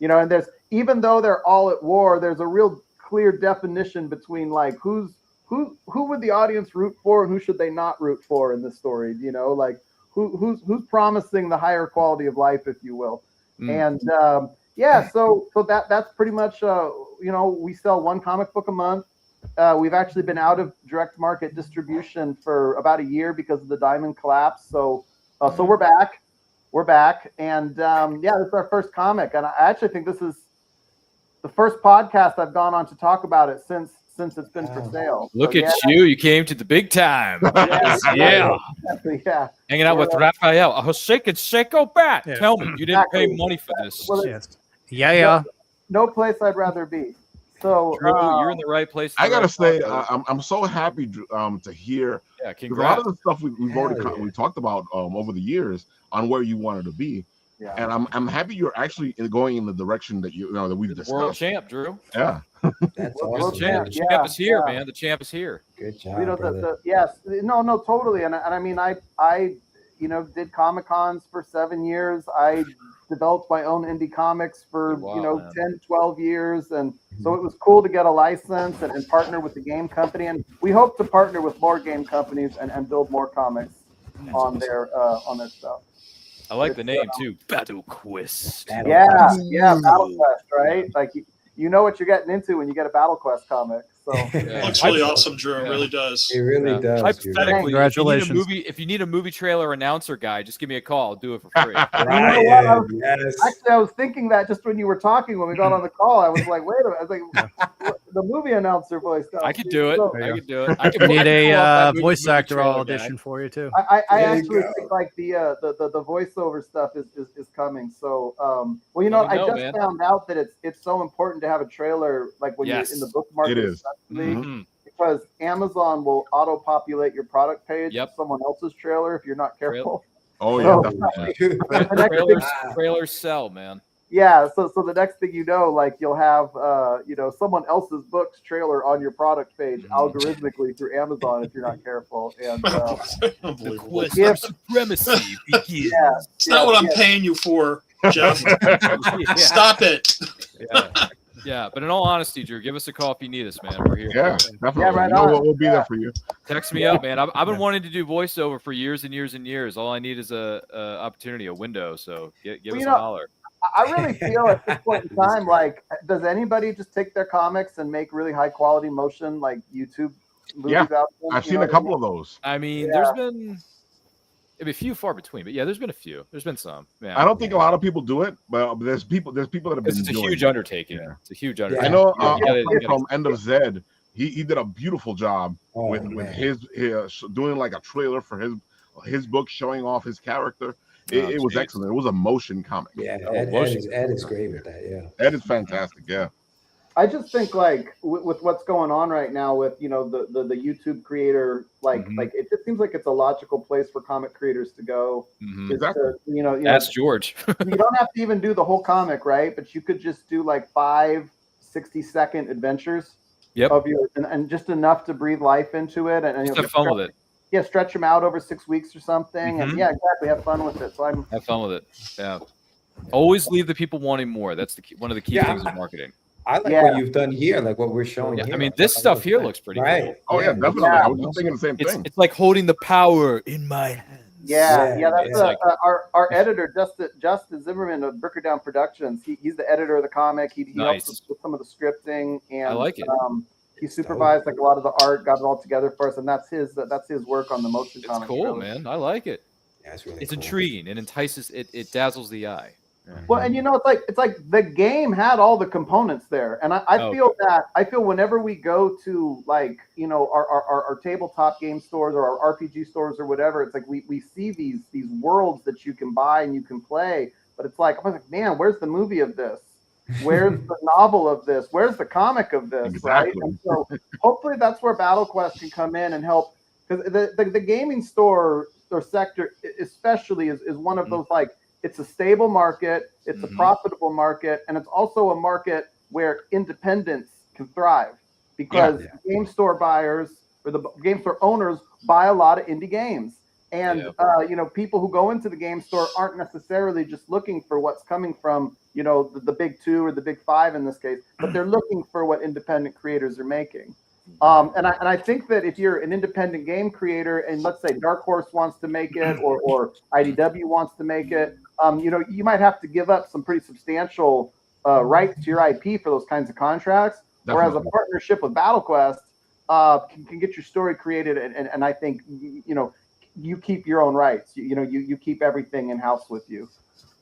and there's, even though they're all at war, there's a real clear definition between who would the audience root for and who should they not root for in this story, who's promising the higher quality of life, if you will. And so that's pretty much we sell one comic book a month. We've actually been out of direct market distribution for about a year because of the Diamond collapse. So we're back. And this is our first comic. And I actually think this is the first podcast I've gone on to talk about it since it's been for sale.
Look at you. You came to the big time. Yeah. Hanging out with Raphael, a Hosekin Seiko bat. Yeah. Tell me, you didn't pay money for this.
Well, no place I'd rather be. So
Drew, you're in the right place.
I gotta say, I'm so happy to hear.
Yeah, congrats.
A lot of the stuff we've already we talked about over the years on where you wanted to be, and I'm happy you're actually going in the direction that that we've discussed.
World champ, Drew.
Yeah,
that's
awesome. The champ is here, man. The champ is here.
Good job.
Totally. And I mean, I did Comic Cons for 7 years. I developed my own indie comics for 10, 12 years, and so it was cool to get a license and partner with the game company, and we hope to partner with more game companies and build more comics on their stuff.
I like the name too, Battle Quest.
Battle Quest, right? You know what you're getting into when you get a Battle Quest comic. So
looks really awesome, Drew. It really does.
It really does.
Hypothetically,
congratulations.
If you need a movie trailer announcer guy, just give me a call. I'll do it for free.
Right.
Yes. Actually, I was thinking that just when you were talking, when we got on the call, I was like, wait a minute. I was like, the movie announcer voice.
I could do it. I could do it.
I need a voice actor audition for you too.
I actually think the voiceover stuff is coming. So I just found out that it's so important to have a trailer when you're in the bookmark.
It is.
Because because Amazon will auto-populate your product page
Yep.
with someone else's trailer if you're not careful.
Oh
So-
yeah,
Trailers sell, man.
Yeah, so the next thing you know, like you'll have someone else's book's trailer on your product page algorithmically through Amazon if you're not careful. And
The
Unbelievable.
quest
Yeah.
of supremacy begins.
It's not what I'm paying you for, Jeff.
Yeah.
Stop it.
Yeah, but in all honesty, Drew, give us a call if you need us, man. We're here.
yeah, definitely.
Yeah, right
You know
on.
what, we'll be there for you.
Text me up, man. I've been wanting to do voiceover for years and years and years. All I need is a opportunity, a window. So give us a holler.
I really feel at this point in time, like, does anybody just take their comics and make really high quality motion like YouTube movies out there?
I've seen a couple of those.
I mean, there's been a few far between, but yeah, there's been a few. There's been some. Yeah.
I don't think a lot of people do it, but there's people that have been
It's a
doing
huge
it.
undertaking.
Yeah.
It's a huge undertaking.
I know
You gotta-
from End of Zed, he did a beautiful job with his doing like a trailer for his book, showing off his character. It was excellent. It was a motion comic.
Yeah,
Oh,
Ed
motion.
is great with that. Yeah.
Ed is fantastic. Yeah.
I just think like with what's going on right now with the YouTube creator, like it just seems like it's a logical place for comic creators to go.
Mhm.
Exactly.
That's George.
You don't have to even do the whole comic, right? But you could just do like 5 60-second adventures of your and just enough to breathe life into it and
Just have fun with it.
Yeah, stretch them out over 6 weeks or something, and yeah, exactly, have fun with it. So
have fun with it. Yeah, always leave the people wanting more. That's one of the key things of marketing.
I like what you've done here, like what we're showing here.
I mean, this stuff here looks pretty cool.
Oh yeah, definitely. I was just thinking the same thing.
It's like holding the power in my hands.
Yeah, that's our editor, Justin Zimmerman of Bricker Down Productions. He's the editor of the comic. He helps us with some of the scripting, and
I like it.
He supervised like a lot of the art, got it all together for us, and that's his work on the motion comic.
It's cool, man. I like it.
Yeah, it's really
cool. Intriguing. It entices. It dazzles the eye.
Well, and it's like the game had all the components there, and I feel whenever we go to like our tabletop game stores or our RPG stores or whatever, it's like we see these worlds that you can buy and you can play, but it's like I'm like, man, where's the movie of this? Where's the novel of this? Where's the comic of this?
Exactly.
Right? And so hopefully that's where BattleQuest can come in and help, because the gaming store or sector especially is one of those like. It's a stable market, it's a profitable market, and it's also a market where independents can thrive because game store buyers or the game store owners buy a lot of indie games. And people who go into the game store aren't necessarily just looking for what's coming from the big 2 or the big 5 in this case, but they're looking for what independent creators are making. And I think that if you're an independent game creator and let's say Dark Horse wants to make it or IDW wants to make it, you might have to give up some pretty substantial rights to your IP for those kinds of contracts.
Definitely.
Whereas a partnership with BattleQuest can get your story created, and I think you keep your own rights. You keep everything in house with you.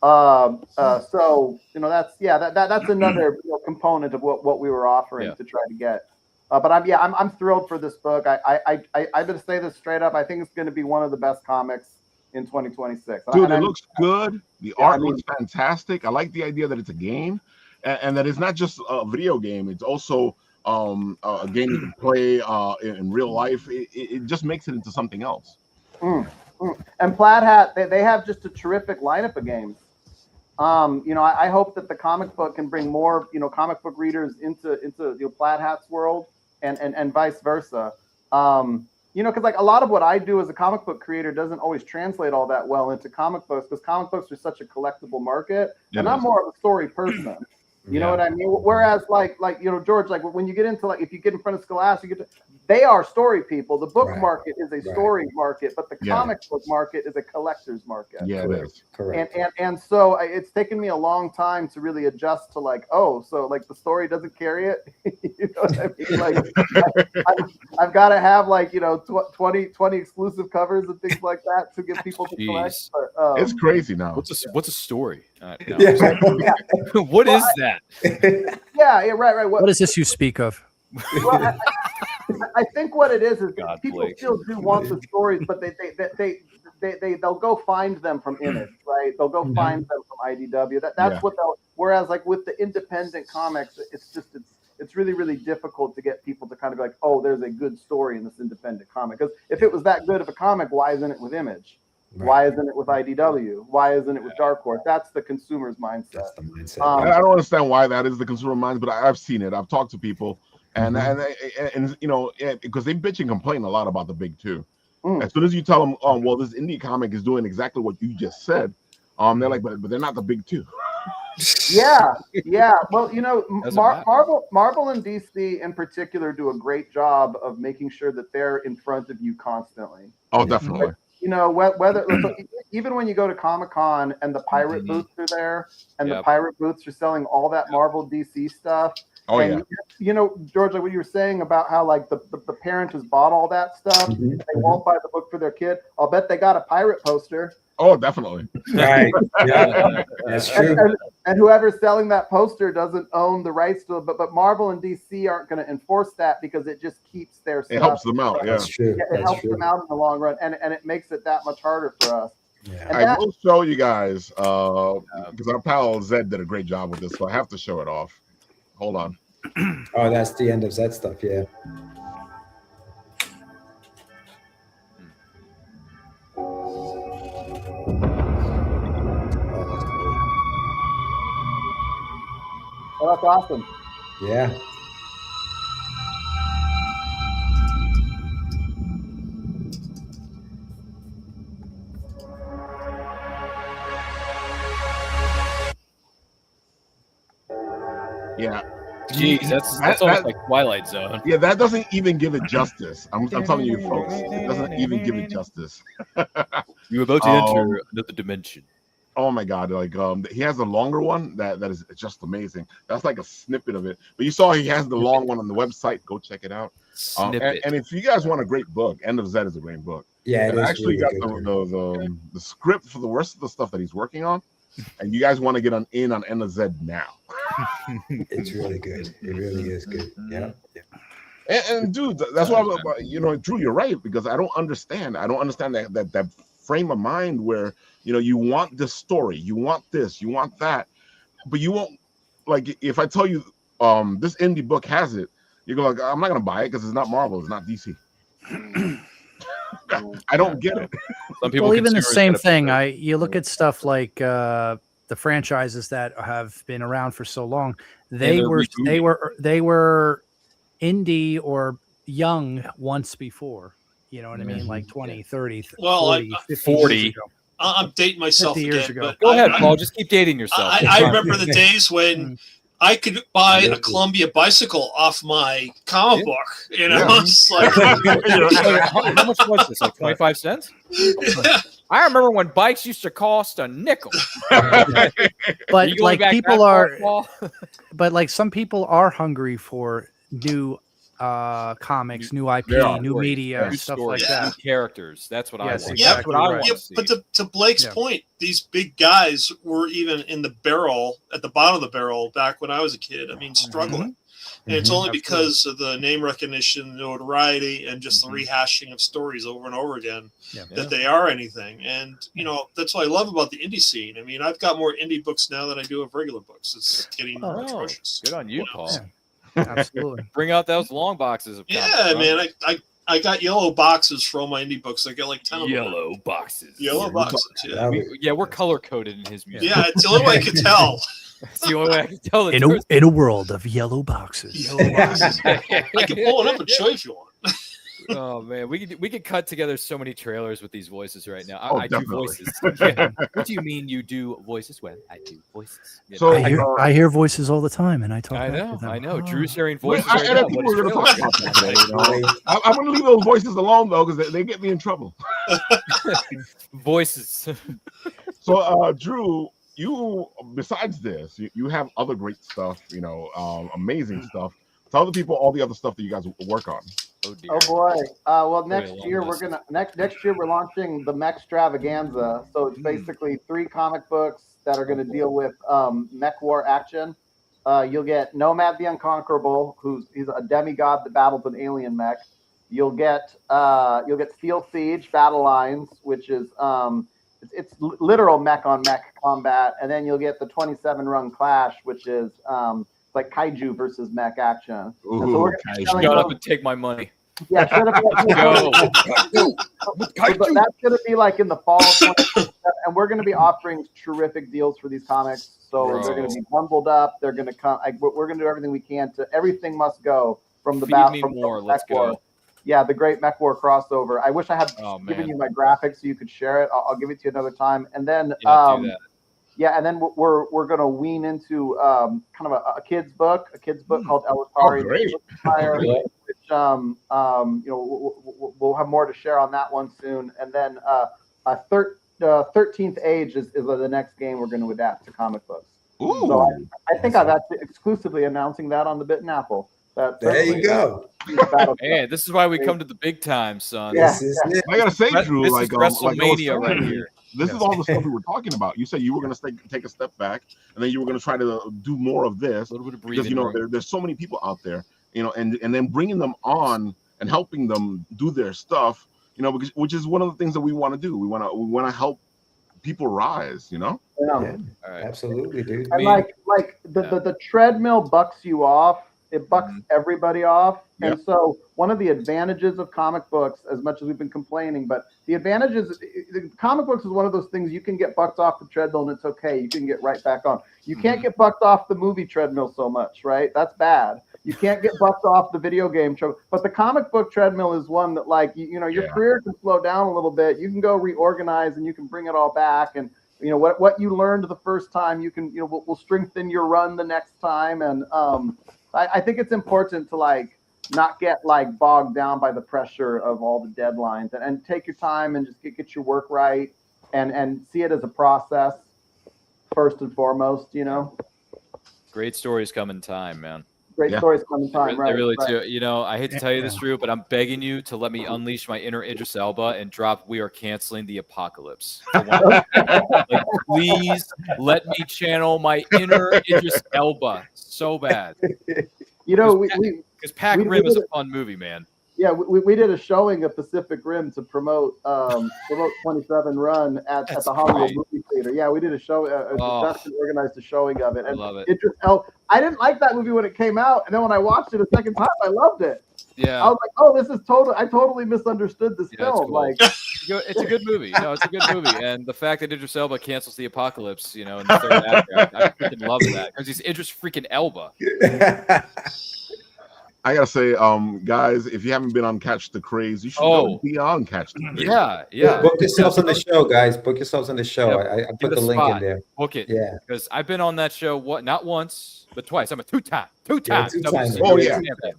So that's another component of what we were offering to try to get. But I'm thrilled for this book. I'm going to say this straight up. I think it's going to be one of the best comics in 2026.
Dude, it looks good. The art looks fantastic. I like the idea that it's a game, and that it's not just a video game. It's also a game you can play in real life. It just makes it into something else.
And Plaid Hat, they have just a terrific lineup of games. I hope that the comic book can bring more, comic book readers into Plaid Hat's world, and vice versa. Because like a lot of what I do as a comic book creator doesn't always translate all that well into comic books because comic books are such a collectible market, and I'm more of a story person. You know what I mean? Whereas like George, like when you get into like if you get in front of Scholastic, they are story people. The book market is a story market, but the comic book market is a collector's market.
Yeah, it is.
Correct.
And so it's taken me a long time to really adjust to like, so like the story doesn't carry it. You know what I mean? Like I've got to have like 20 exclusive covers and things like that to get people to collect. But,
it's crazy now.
What's a story? No.
What
is that?
Right.
What is this you speak of?
Well, I think what it is people
Blake.
still do want the stories, but they'll go find them from Image, right? They'll go find them from IDW. That's what they'll. Whereas like with the independent comics, it's it's really, really difficult to get people to kind of be like, oh, there's a good story in this independent comic. Because if it was that good of a comic, why isn't it with Image?
Right.
Why isn't it with IDW? Why isn't it with Dark Horse? That's the consumer's mindset.
That's the mindset.
I don't understand why that is the consumer mind, but I've seen it. I've talked to people, and you know, because they bitch and complain a lot about the big two. As soon as you tell them, well, this indie comic is doing exactly what you just said, they're like, but they're not the big two.
Yeah. Well, you know, Marvel and DC in particular do a great job of making sure that they're in front of you constantly.
Oh, definitely.
Like, you know, whether even when you go to Comic-Con and the pirate booths are there, and the pirate booths are selling all that Marvel DC stuff.
Oh,
and, you know, George, like what you were saying about how like the parent has bought all that stuff, they won't buy the book for their kid. I'll bet they got a pirate poster.
Oh, definitely.
Right. Yeah, that's true.
And whoever's selling that poster doesn't own the rights to it. But Marvel and DC aren't going to enforce that because it just keeps their stuff.
It helps them out. Yeah,
that's true.
It helps them out in the long run, and it makes it that much harder for us.
Yeah.
And
I will show you guys because our pal Zed did a great job with this, so I have to show it off. Hold on.
Oh, that's the end of Zed stuff. Yeah.
Oh, that's awesome.
Yeah.
Yeah.
Jeez, that's almost like Twilight Zone.
Yeah, that doesn't even give it justice. I'm telling you, folks, it doesn't even give it justice.
You're about to enter another dimension.
Oh my God! Like he has a longer one that is just amazing. That's like a snippet of it. But you saw he has the long one on the website. Go check it out. And if you guys want a great book, End of Zed is a great book.
Yeah,
and I actually got the script for the rest of the stuff that he's working on. And you guys want to get in on End of Zed now.
It's really good. It really is good. Yeah.
And dude, that's why Drew, you're right, because I don't understand that frame of mind where you want this story, you want this, you want that, but you won't. Like if I tell you this indie book has it, you go like, I'm not gonna buy it because it's not Marvel, it's not DC. I don't get it.
Some people even the same thing. You look at stuff like the franchises that have been around for so long. They were indie or young once before. You know what I mean? Like 20, 30, 40,
40. I'm dating myself again. But
go ahead, Paul. Just keep dating yourself.
I remember the days when I could buy a Columbia bicycle off my comic book. It's like,
how much was this? Like 25 cents? Yeah. I remember when bikes used to cost a nickel.
But like people are, but like some people are hungry for new comics, new IP, new media, stuff like that.
New characters. That's what I want.
That's what I want to see. But to Blake's point, these big guys were even in the barrel, at the bottom of the barrel, back when I was a kid. I mean, struggling. And it's only because of the name recognition, notoriety, and just the rehashing of stories over and over again that they are anything. And, that's what I love about the indie scene. I mean, I've got more indie books now than I do of regular books. It's getting atrocious.
Good on you, Paul.
Yeah. Absolutely.
Bring out those long boxes of
comics, man. I got yellow boxes for all my indie books. I got like 10
yellow boxes.
Yellow boxes.
Yeah, we're color coded in his music.
Yeah, it's the only way I can tell.
It's the only way I can tell.
In a world of yellow boxes.
Yellow boxes. I can pull it up and show you if you want.
Oh man, we could cut together so many trailers with these voices right now. I do voices. What do you mean you do voices? Well, I do voices.
So
I hear voices all the time, and I talk.
I know. Drew's hearing voices.
I'm going to leave those voices alone though, because they get me in trouble.
Voices.
So, Drew, you besides this, you have other great stuff. Amazing stuff. Tell the people all the other stuff that you guys work on.
Oh boy! Well, next year we're launching the Mechstravaganza. So it's basically 3 comic books that are going to deal with mech war action. You'll get Nomad the Unconquerable, he's a demigod that battles an alien mech. You'll get Steel Siege Battle Lines, which is it's literal mech on mech combat, and then you'll get the 27 run Clash, which is like kaiju versus mech action. And so
Ooh,
we're gonna be selling
Shut up
those-
and take my money.
Yeah, shut up.
Go.
But that's going to be like in the fall, and we're going to be offering terrific deals for these comics. So they're going to be bundled up. They're going to come. We're going to do everything we can to. Everything must go from the
Feed me more. Let's go.
Yeah, the Great Mech War crossover. I wish I had given you my graphics so you could share it. I'll give it to you another time. And then,
do that.
yeah, and then we're going to wean into kind of a kid's book called Elitari. Which we'll have more to share on that one soon. And then 13th Age is the next game we're going to adapt to comic books.
Ooh.
So I think I'm actually exclusively announcing that on the Bit and Apple.
There you go.
Hey, this is why we come to the big time, son.
Yeah.
This is it.
I gotta say, Drew,
This
like
is
like
WrestleMania
I was saying,
right here.
This is all the stuff we were talking about. You said you were going to take a step back, and then you were going to try to do more of this.
A little bit of
Because
breathing.
there's so many people out there, and then bringing them on and helping them do their stuff, which is one of the things that we want to do. We want to help people rise.
Yeah.
All right.
Absolutely, dude.
And the treadmill bucks you off. It bucks everybody off.
Yep.
And so one of the advantages of comic books, as much as we've been complaining, but the advantages, the comic books is one of those things you can get bucked off the treadmill and it's okay. You can get right back on. You can't get bucked off the movie treadmill so much, right? That's bad. You can't get bucked off the video game treadmill. But the comic book treadmill is one that, like, your career can slow down a little bit. You can go reorganize and you can bring it all back. And what you learned the first time, you can we'll strengthen your run the next time. And I think it's important to not get bogged down by the pressure of all the deadlines and take your time and just get your work right and see it as a process first and foremost.
Great stories come in time, man.
Great stories come in time, right?
They really do. I hate to tell you this, Drew, but I'm begging you to let me unleash my inner Idris Elba and drop "We Are Canceling the Apocalypse." Please let me channel my inner Idris Elba so bad. Because Pac Rim is a fun movie, man.
Yeah, we did a showing of Pacific Rim to promote 27 Run at the Hollywood Movie Theater. Yeah, we did a show. Justin organized a showing of it. And
I love it.
I didn't like that movie when it came out, and then when I watched it a second time, I loved it.
Yeah,
I was like, "Oh, this is total." I totally misunderstood this film.
Cool.
It's
a good movie. No, it's a good movie, and the fact that Idris Elba cancels the apocalypse, in the third act, I freaking love that because he's Idris freaking Elba.
I gotta say, guys, if you haven't been on Catch the Craze, you should be on Catch the Craze.
Yeah.
Book yourselves on the show, guys. Book yourselves on the show. I put the link in there.
Book it.
Yeah.
Because I've been on that show, not once, but twice. I'm a two-time.
Oh, yeah.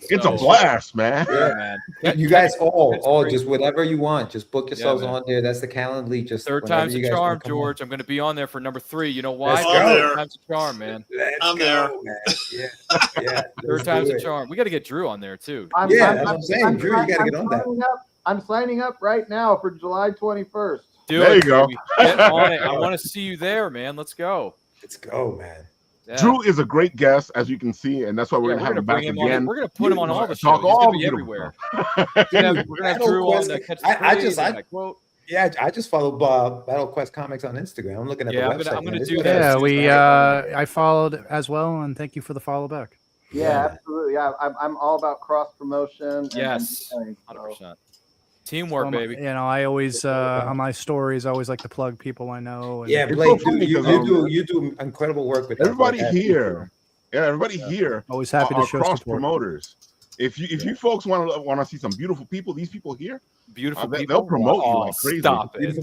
It's a blast, man.
Yeah, man. You guys all just whatever you want. Just book yourselves on there. That's the Calendly. Just
third time's a charm, George. I'm going to be on there for number 3. You know why?
Third
time's a charm, man.
I'm there.
Yeah.
Third time's a charm. We got to get Drew on there, too.
That's what I'm saying. Drew, you got to get on that.
I'm signing up right now for July 21st.
There you go.
Get on it. I want to see you there, man. Let's go.
Let's go, man.
Yeah. Drew is a great guest, as you can see, and that's why we're going to have him back again.
We're going to put him on all the shows. He's going to be everywhere. We're going to have Drew on the Catch the Craze.
I just follow Battle Quest Comics on Instagram. I'm looking at the website.
I'm going to do that.
Yeah, I followed as well, and thank you for the follow back.
Yeah, absolutely. Yeah, I'm all about cross promotion.
Yes, 100%. Teamwork, baby.
I always on my stories, I always like to plug people I know.
Yeah, Blake, you do incredible work with
everybody here. Yeah, everybody here.
Always happy to show
cross
support.
Promoters. If you folks want to see some beautiful people, these people here,
beautiful people,
they'll promote you like crazy.
Stop it.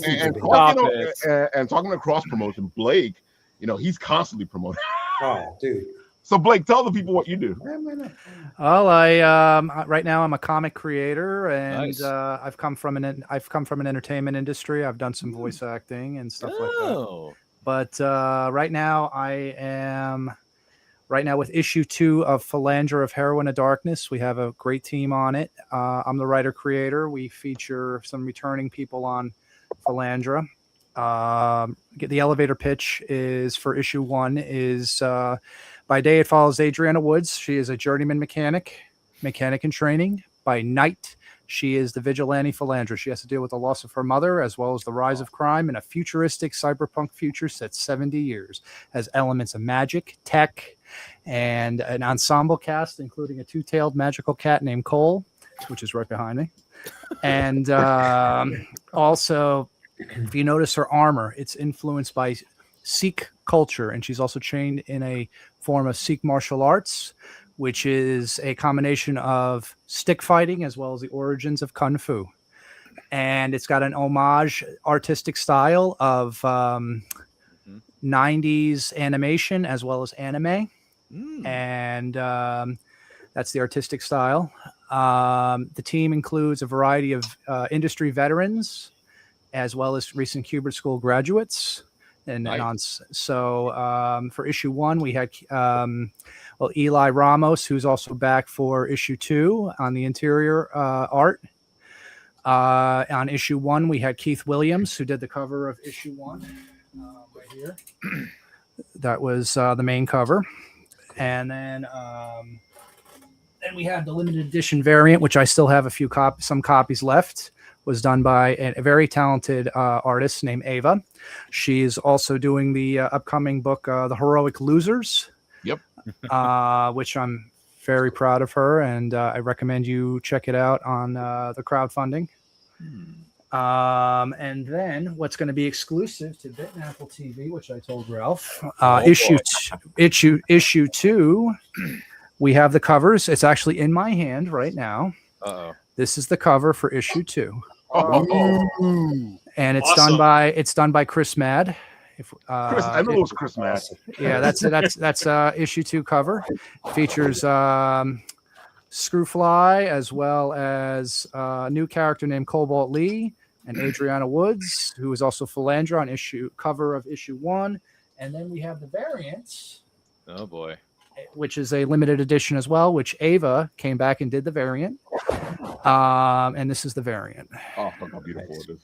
And talking to cross promotion, Blake, he's constantly promoting.
Oh, dude.
So Blake, tell the people what you do.
Well, I right now I'm a comic creator, and
nice.
I've come from an entertainment industry. I've done some voice acting and stuff like that. But right now I am with issue 2 of Philandra of Heroine of Darkness. We have a great team on it. I'm the writer creator. We feature some returning people on Philandra. The elevator pitch is for issue 1 is. By day, it follows Adriana Woods. She is a journeyman mechanic in training. By night, She is the vigilante philanderist. She has to deal with the loss of her mother, as well as the rise of crime in a futuristic cyberpunk future set 70 years. Has elements of magic, tech, and an ensemble cast, including a two-tailed magical cat named Cole, which is right behind me. And also, if you notice her armor, it's influenced by Sikh culture, and she's also trained in a form of Sikh martial arts, which is a combination of stick fighting as well as the origins of Kung Fu. And it's got an homage artistic style of 90s animation as well as anime. And that's the artistic style. The team includes a variety of industry veterans as well as recent Hubert School graduates. For issue 1, we had Eli Ramos, who's also back for issue 2 on the interior art. On issue 1, we had Keith Williams, who did the cover of issue 1 right here. That was the main cover. And then we have the limited edition variant, which I still have some copies left. Was done by a very talented artist named Ava. She's also doing the upcoming book, The Heroic Losers.
Yep.
Which I'm very proud of her, and I recommend you check it out on the crowdfunding. And then what's going to be exclusive to Bit and Apple TV, which I told Ralph, issue 2, we have the covers. It's actually in my hand right now.
Uh-oh.
This is the cover for issue 2. And it's
Awesome.
done by Chris Mad.
Chris, I know it was Chris Mad.
Yeah, that's issue 2 cover. Features Screwfly as well as a new character named Cobalt Lee and Adriana Woods, who is also Philandra on cover of issue 1. And then we have the variants.
Oh boy.
Which is a limited edition as well, which Ava came back and did the variant. And this is the variant.
Oh, look how beautiful it is.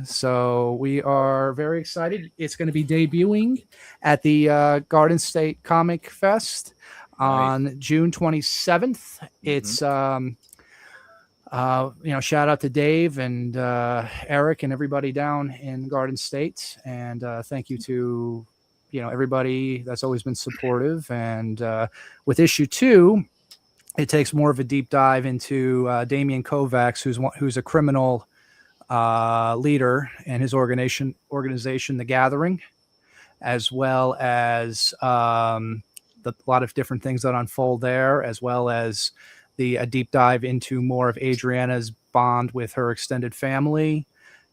So we are very excited. It's going to be debuting at the Garden State Comic Fest on June 27th. It's, shout out to Dave and Eric and everybody down in Garden State. And thank you to everybody that's always been supportive. And with issue 2, it takes more of a deep dive into Damian Kovacs, who's a criminal leader in his organization, The Gathering, as well as a lot of different things that unfold there, as well as a deep dive into more of Adriana's bond with her extended family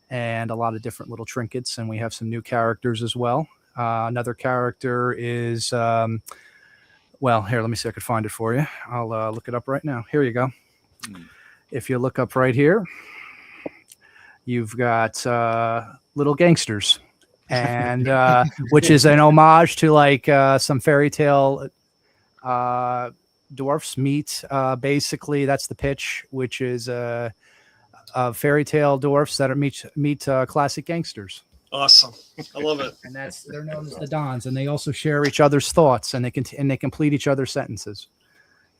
and a lot of different little trinkets. And we have some new characters as well. Another character is, here, let me see if I could find it for you. I'll look it up right now. Here you go. If you look up right here, you've got Little Gangsters, and which is an homage to like some fairy tale dwarfs meet. Basically, that's the pitch, which is fairy tale dwarfs that meet classic gangsters.
Awesome. I love it.
And they're known as the Dons, and they also share each other's thoughts, and they complete each other's sentences.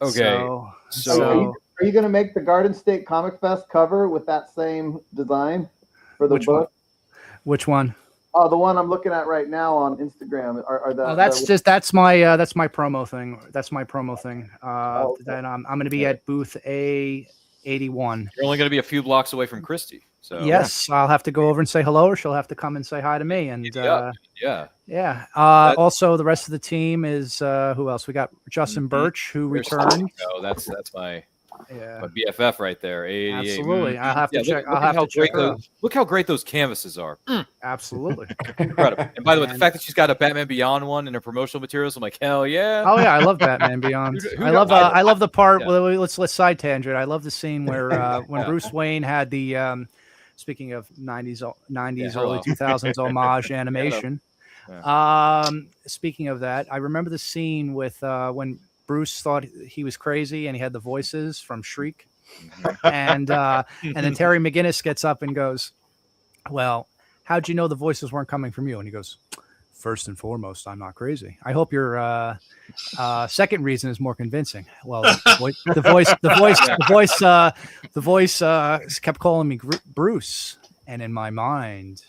Okay.
So are you going to make the Garden State Comic Fest cover with that same design for the book?
Which one?
Oh, the one I'm looking at right now on Instagram.
That's my promo thing. That's my promo thing. That I'm going to be at booth A81.
You're only going to be a few blocks away from Christy. So
yes, I'll have to go over and say hello, or she'll have to come and say hi to me. And also the rest of the team is who else? We got Justin Birch, who returned.
Oh, that's my BFF right there. 88.
Absolutely. I'll have to check.
Look how great those canvases are.
Absolutely.
Incredible. And by the way, the fact that she's got a Batman Beyond one in her promotional materials, I'm like, hell yeah.
Oh yeah, I love Batman Beyond. I love the part. Yeah. Let's side tangent. I love the scene where when Bruce Wayne had the speaking of 90s early 2000s homage animation. Speaking of that, I remember the scene with when Bruce thought he was crazy and he had the voices from Shriek. And then Terry McGinnis gets up and goes, "Well, how'd you know the voices weren't coming from you?" And he goes, first and foremost, I'm not crazy. I hope your second reason is more convincing. Well, the voice kept calling me Bruce, and in my mind,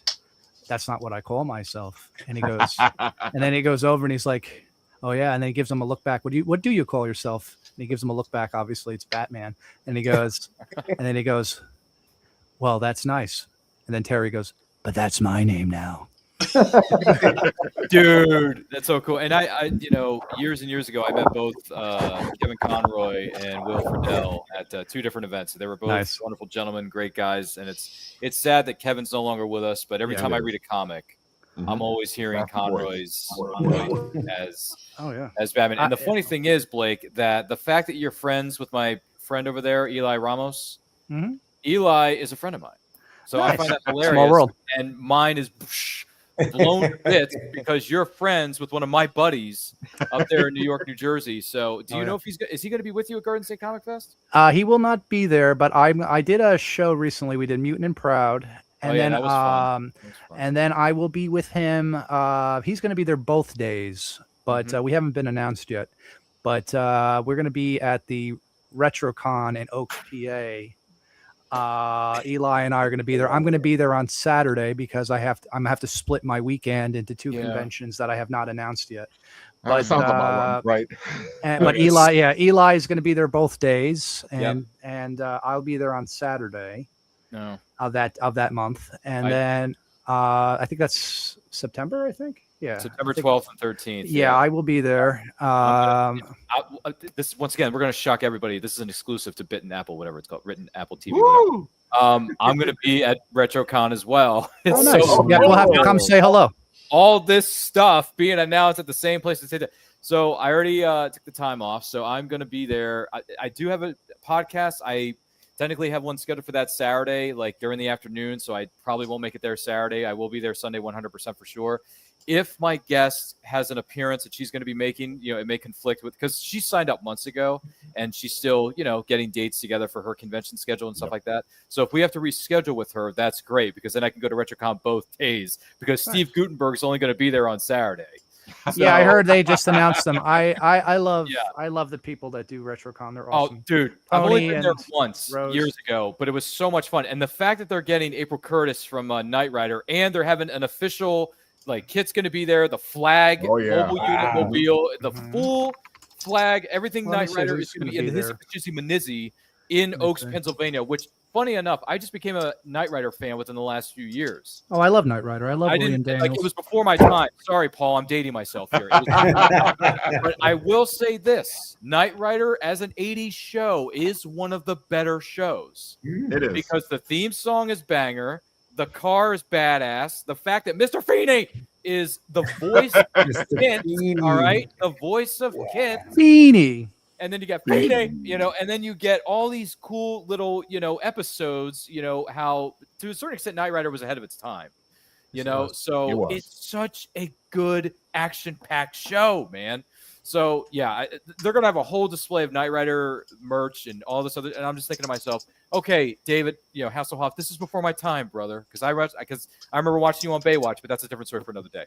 that's not what I call myself. And he goes, and then he goes over and he's like, oh yeah, and then he gives him a look back. What do you call yourself? And he gives him a look back. Obviously, it's Batman. And he goes, and then he goes, well, that's nice. And then Terry goes, but that's my name now.
Dude, that's so cool. And I years and years ago, I met both Kevin Conroy and Will Friedle at two different events. They were both wonderful gentlemen, great guys. And it's sad that Kevin's no longer with us. But every time I read a comic, I'm always hearing Conroy's voice as Batman. And the funny thing is, Blake, that the fact that you're friends with my friend over there, Eli Ramos, Eli is a friend of mine. So I find that hilarious.
Small world.
And mine is blown to bits because you're friends with one of my buddies up there in New York, New Jersey. So do you know if is he going to be with you at Garden State Comic Fest?
He will not be there, but I did a show recently. We did Mutant and Proud. And then and then I will be with him. He's going to be there both days, but we haven't been announced yet. But we're going to be at the RetroCon in Oaks, PA. Eli and I are going to be there. I'm going to be there on Saturday because I'm going to have to split my weekend into two conventions that I have not announced yet.
But sounds about right.
But Eli is going to be there both days, and I'll be there on Saturday of that month, and then I think that's September. I think. Yeah,
September 12th and 13th.
Yeah, I will be there.
This once again, we're going to shock everybody. This is an exclusive to Bitten Apple, whatever it's called, Written Apple TV. I'm going to be at RetroCon as well.
Oh, nice. We'll have to come say hello.
All this stuff being announced at the same place to say that. So I already took the time off, so I'm going to be there. I do have a podcast. I technically have one scheduled for that Saturday, like during the afternoon. So I probably won't make it there Saturday. I will be there Sunday, 100% for sure. If my guest has an appearance that she's going to be making, it may conflict with, because she signed up months ago and she's still, getting dates together for her convention schedule and stuff like that. So if we have to reschedule with her, that's great, because then I can go to RetroCon both days, because Steve Gutenberg's only going to be there on Saturday. So,
I heard they just announced them. I love the people that do RetroCon. They're awesome.
Oh, dude, I've only been there once years ago, but it was so much fun. And the fact that they're getting April Curtis from Knight Rider, and they're having an official, Kit's going to be there, the flag, mobile unit mobile, the full flag, everything Knight Rider is going to be in his Manizzi in Oaks, Pennsylvania, which, funny enough, I just became a Knight Rider fan within the last few years.
Oh, I love Knight Rider. I love William Daniels.
It was before my time. Sorry, Paul, I'm dating myself here. But I will say this, Knight Rider as an 80s show is one of the better shows.
It is.
Because the theme song is banger. The car is badass. The fact that Mr. Feeney is the voice of Kit, all right? The voice of Kit.
Feeney.
And then you get Feeney, and then you get all these cool little, episodes, how to a certain extent Knight Rider was ahead of its time. So it's such a good action-packed show, man. So, they're going to have a whole display of Knight Rider merch and all this other, and I'm just thinking to myself, okay, David, Hasselhoff, this is before my time, brother, because I remember watching you on Baywatch, but that's a different story for another day.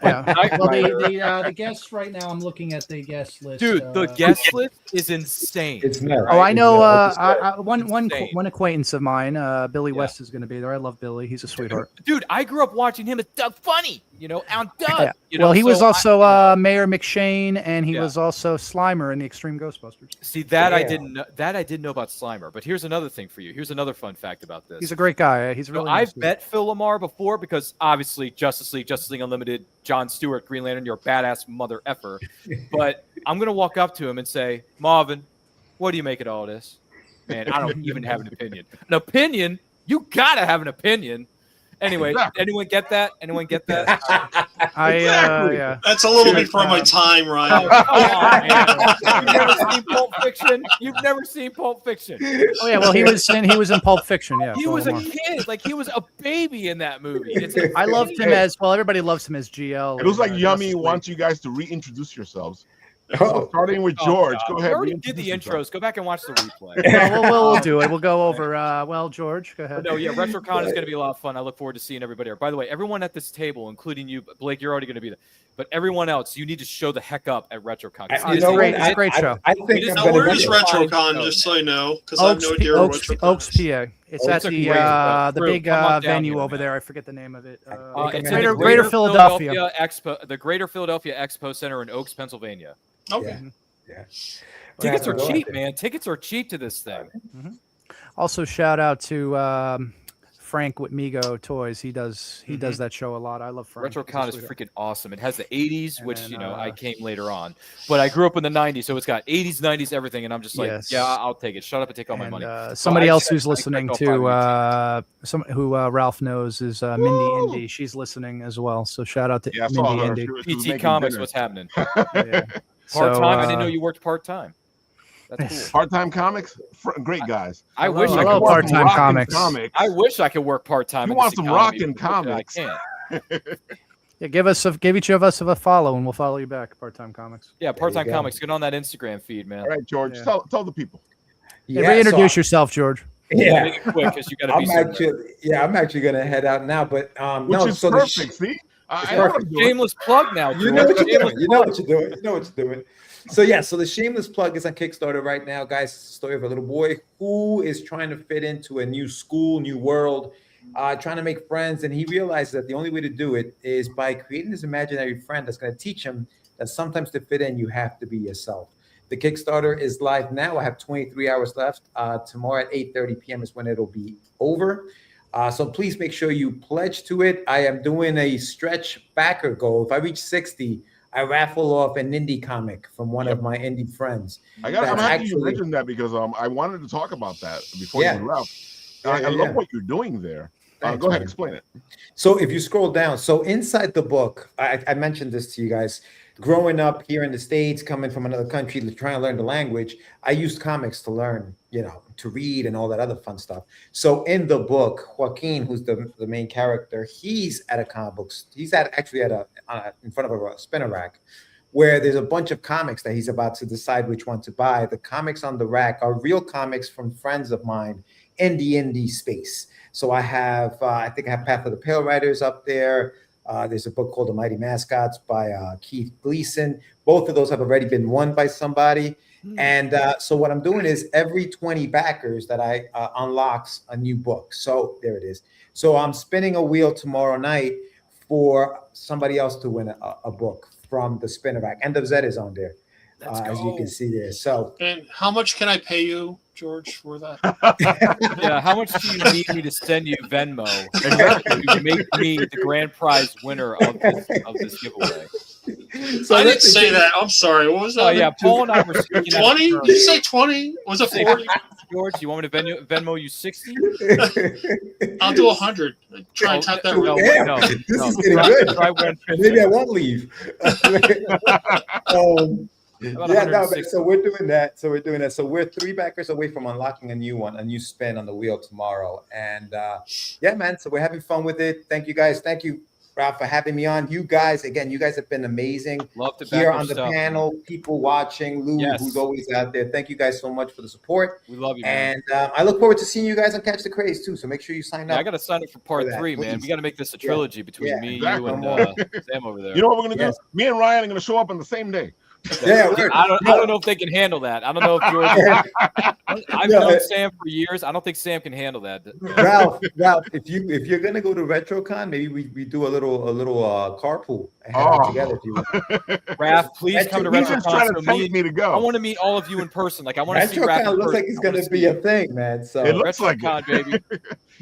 Well, the guests right now, I'm looking at the guest list.
Dude, the guest list is insane.
It's not.
Oh, I know. One acquaintance of mine, Billy West, is going to be there. I love Billy. He's a sweetheart.
Dude, I grew up watching him as Doug Funny. On Doug.
Well, he was also Mayor McShane, and he was also Slimer in the Extreme Ghostbusters.
See, that I didn't know. That I didn't know about Slimer. But here's another thing for you. Here's another fun fact about this.
He's a great guy. He's really.
I've met Phil Lamar before, because obviously Justice League Unlimited, John Stewart, Green Lantern, you're a badass mother effer. But I'm gonna walk up to him and say, Marvin, what do you make of all this? Man, I don't even have an opinion. An opinion? You gotta have an opinion. Anyway, anyone get that? Anyone get that?
That's a little before my time, Ryan.
You've never seen Pulp Fiction.
Oh yeah, well he was in Pulp Fiction. Yeah,
he was a kid, he was a baby in that movie.
I loved him as well. Everybody loves him as GL.
It was like Yummy wants you guys to reintroduce yourselves. So starting with George. Go
We
ahead.
already did the intros. Go back and watch the replay.
We'll do it. We'll go over. George, go ahead.
No, yeah, RetroCon is going to be a lot of fun. I look forward to seeing everybody there. By the way, everyone at this table, including you, Blake, you're already going to be there. But everyone else, you need to show the heck up at RetroCon.
It's a great show.
I think
Now, where is RetroCon? Just so I know, because I have no idea where RetroCon
Oaks,
is.
PA. It's at the big venue over there. I forget the name of it.
It's
Greater Philadelphia
Expo, the Greater Philadelphia Expo Center in Oaks, Pennsylvania.
Okay.
Yeah.
Tickets are cheap, man. Tickets are cheap to this thing.
Mm-hmm. Also, shout out to Frank with Migo Toys. He does that show a lot. I love Frank.
RetroCon is freaking awesome. It has the 80s, which I came later on, but I grew up in the 90s, so it's got 80s, 90s, everything, and I'm just like, yeah, I'll take it. Shut up and take all my money.
Somebody else who's listening to who Ralph knows is Mindy Indy. She's listening as well. So shout out to Mindy Indy.
PT Comics, what's happening?
Yeah.
Part-time? I didn't know you worked part-time. That's cool.
Part-time comics, great guys.
I wish
I could part-time comics.
I wish I could work part-time.
You want some rockin' comics?
I can't.
Yeah, give each of us a follow, and we'll follow you back. Part-time comics.
Yeah, part-time comics. Get on that Instagram feed, man.
All right, George.
Yeah.
Tell the people.
Yeah, reintroduce yourself, George.
Yeah,
make it quick because you got to be.
I'm actually gonna head out now, but
which is perfect. See,
shameless plug now.
You know what you're doing. You know what you're doing. So the shameless plug is on Kickstarter right now, guys. It's the story of a little boy who is trying to fit into a new school, new world, trying to make friends, and he realizes that the only way to do it is by creating this imaginary friend that's going to teach him that sometimes to fit in, you have to be yourself. The Kickstarter is live now. I have 23 hours left. Tomorrow at 8:30 p.m. is when it'll be over. So please make sure you pledge to it. I am doing a stretch backer goal. If I reach 60, I raffle off an indie comic from one of my indie friends.
I'm happy you mentioned that because I wanted to talk about that before you left. I love what you're doing there. Go ahead, explain it.
So if you scroll down, so inside the book, I mentioned this to you guys. Growing up here in the States, coming from another country, trying to learn the language, I used comics to learn, to read and all that other fun stuff. So in the book, Joaquin, who's the main character, he's at a comic books. He's actually in front of a spinner rack where there's a bunch of comics that he's about to decide which one to buy. The comics on the rack are real comics from friends of mine in the indie space. So I have, I think I have Path of the Pale Riders up there. There's a book called The Mighty Mascots by Keith Gleason. Both of those have already been won by somebody. And so what I'm doing is every 20 backers that I unlocks a new book. So there it is. So I'm spinning a wheel tomorrow night for somebody else to win a book from the spinner rack. End of Z is on there, as you can see there. So,
and how much can I pay you, George, for that?
Yeah, how much do you need me to send you Venmo to make me the grand prize winner of this giveaway?
So
I didn't say that. I'm sorry. What was that?
Oh yeah, Paul and I were speaking.
20? Did you say 20? Was it 40?
George, you want me to Venmo you 60?
I'll do 100. Try and type that
no,
right.
No,
this is getting good. Maybe I won't leave. So we're doing that. So we're 3 backers away from unlocking a new spin on the wheel tomorrow. And man. So we're having fun with it. Thank you guys. Thank you, Ralph, for having me on. You guys have been amazing.
Love to
here on the panel, people watching, Lou, who's always out there. Thank you guys so much for the support.
We love you, man.
And I look forward to seeing you guys on Catch the Craze too. So make sure you sign up.
I got to sign up for part 3, man. We got to make this a trilogy between me, you, and Sam over there.
You know what we're gonna do? Me and Ryan are gonna show up on the same day.
Yeah,
I don't know if they can handle that. I don't know if George. I've known Sam for years. I don't think Sam can handle that.
Ralph, if you're gonna go to RetroCon, maybe we do a little carpool and head out together. If you want.
Ralph, please come to RetroCon.
He's trying to tempt me to go.
I want to meet all of you in person. Like I want to see Ralph.
RetroCon looks like it's gonna be a thing, man. So
it looks like
it, baby.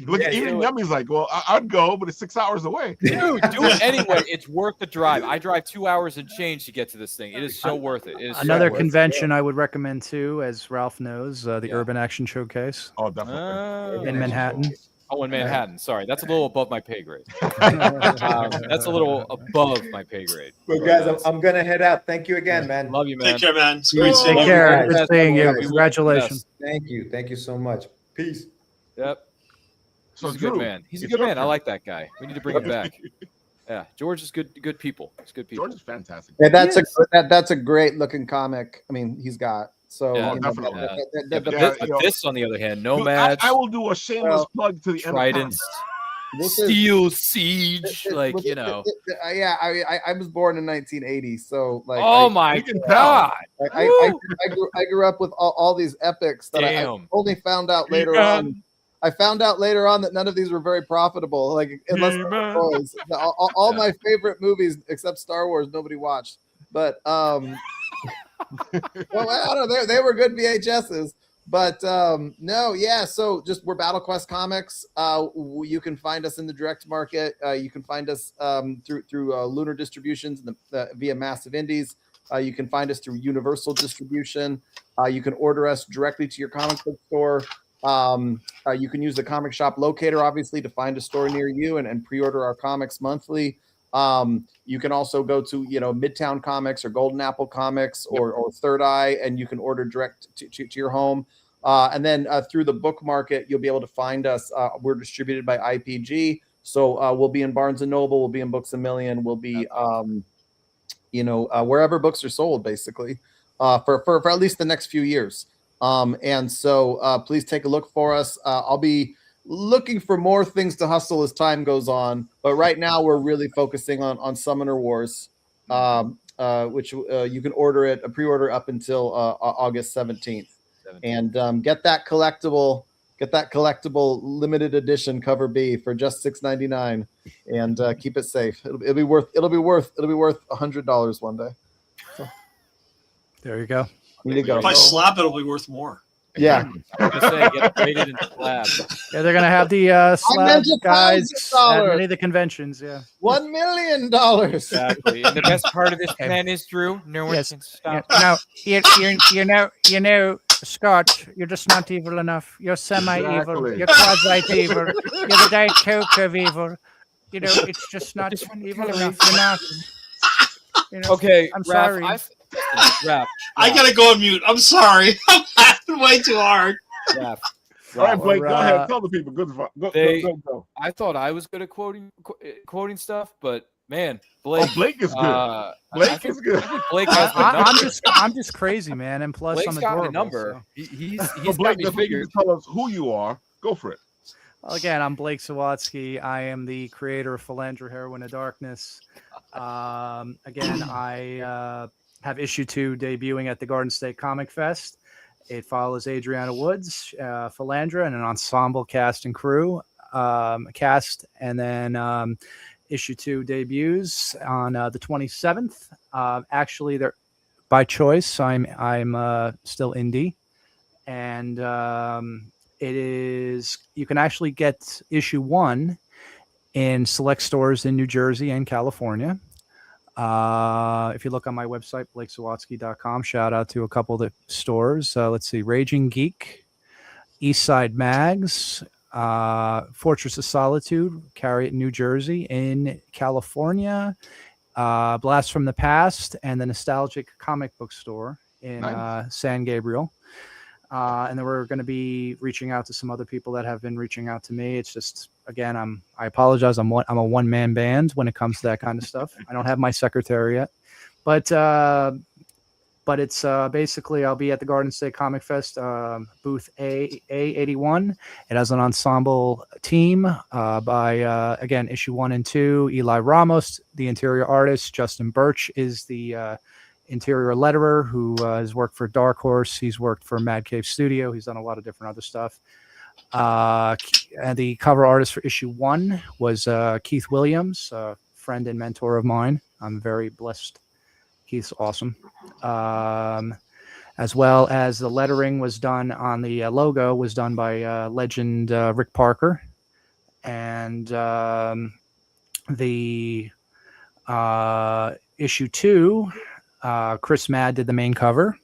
Look, even Yummy's like, well, I'd go, but it's 6 hours away.
Dude, do it anyway. It's worth the drive. I drive 2 hours and change to get to this thing. It is so worth it.
Another convention I would recommend too, as Ralph knows, the Urban Action Showcase.
Oh, definitely.
In Manhattan.
Oh, in Manhattan. Sorry, that's a little above my pay grade. That's a little above my pay grade.
Well, guys, I'm gonna head out. Thank you again, man.
Love you, man.
Take care, man.
Take care. Good seeing you. Congratulations.
Thank you. Thank you so much. Peace.
Yep.
So
He's a good man. He's a good man. I like that guy. We need to bring him back. Yeah, George is good people. It's good people.
George is fantastic.
Yeah, that's a great looking comic. I mean, he's got so
Yeah,
definitely.
But this, on the other hand, Nomads.
I will do a shameless plug to the
Tridents,
This is
Steel Siege, like
yeah. I was born in 1980, so like.
Oh my God!
I grew up with all these epics that I only found out later on. I found out later on that none of these were very profitable. Like unless boys. All my favorite movies except Star Wars, nobody watched. But well, I don't know. They were good VHSs. But no, yeah. So just we're Battle Quest Comics. You can find us in the direct market. You can find us through Lunar Distributions via Massive Indies. You can find us through Universal Distribution. You can order us directly to your comic book store. You can use the comic shop locator, obviously, to find a store near you and pre-order our comics monthly. You can also go to Midtown Comics or Golden Apple Comics or Third Eye, and you can order direct to your home. And then through the book market, you'll be able to find us. We're distributed by IPG, so we'll be in Barnes and Noble, we'll be in Books A Million, we'll be wherever books are sold, basically, for at least the next few years. And so please take a look for us. I'll be looking for more things to hustle as time goes on, but right now we're really focusing on Summoner Wars, which you can order it a pre-order up until August 17th. And get that collectible limited edition cover B for just $6.99 and keep it safe. It'll be worth $100 one day. So,
there you go.
If I slap it, it'll be worth more.
Yeah.
I'm gonna say, get graded into slab.
Yeah, they're gonna have the slab guys at many of the conventions. Yeah,
$1 million.
Exactly. And the best part of this plan is, Drew, no one can stop.
You know, Scott, you're just not evil enough. You're semi-evil.
Exactly.
You're quasi-evil. You're the Diet Coke of evil. You know, it's just not evil enough. You're not.
Okay,
I'm sorry.
Raph,
I gotta go on mute. I'm sorry. I'm laughing way too hard.
All right, Blake, go ahead. Tell the people. Go.
I thought I was good at quoting stuff, but man, Blake.
Blake is good. Blake is good.
Blake has the number.
I'm just crazy, man, and plus
Blake's
I'm
got
adorable.
the number.
So.
He's
Blake,
got me figured.
tell us who you are. Go for it.
Well, again, I'm Blake Sawatsky. I am the creator of Philandra, Heroine of Darkness. Again, I have issue 2 debuting at the Garden State Comic Fest. It follows Adriana Woods, Philandra, and an ensemble cast and crew and then issue 2 debuts on the 27th. Actually, they're by choice. I'm still indie, and it is. You can actually get issue 1 in select stores in New Jersey and California. If you look on my website, blakesawatsky.com, shout out to a couple of the stores. Let's see, Raging Geek, Eastside Mags, Fortress of Solitude, carry it in New Jersey, in California, Blast from the Past, and the Nostalgic Comic Book Store in San Gabriel. And then we're going to be reaching out to some other people that have been reaching out to me. It's just, again, I apologize. I'm a one-man band when it comes to that kind of stuff. I don't have my secretary yet, but it's basically I'll be at the Garden State Comic Fest, booth A81. It has an ensemble team by again, issue 1 and 2. Eli Ramos, the interior artist. Justin Birch is the interior letterer who has worked for Dark Horse. He's worked for Mad Cave Studio. He's done a lot of different other stuff. And the cover artist for issue 1 was Keith Williams, a friend and mentor of mine. I'm very blessed. Keith's awesome. As well as the lettering was done on the logo was done by legend Rick Parker. And the issue 2, Chris Madd did the main cover,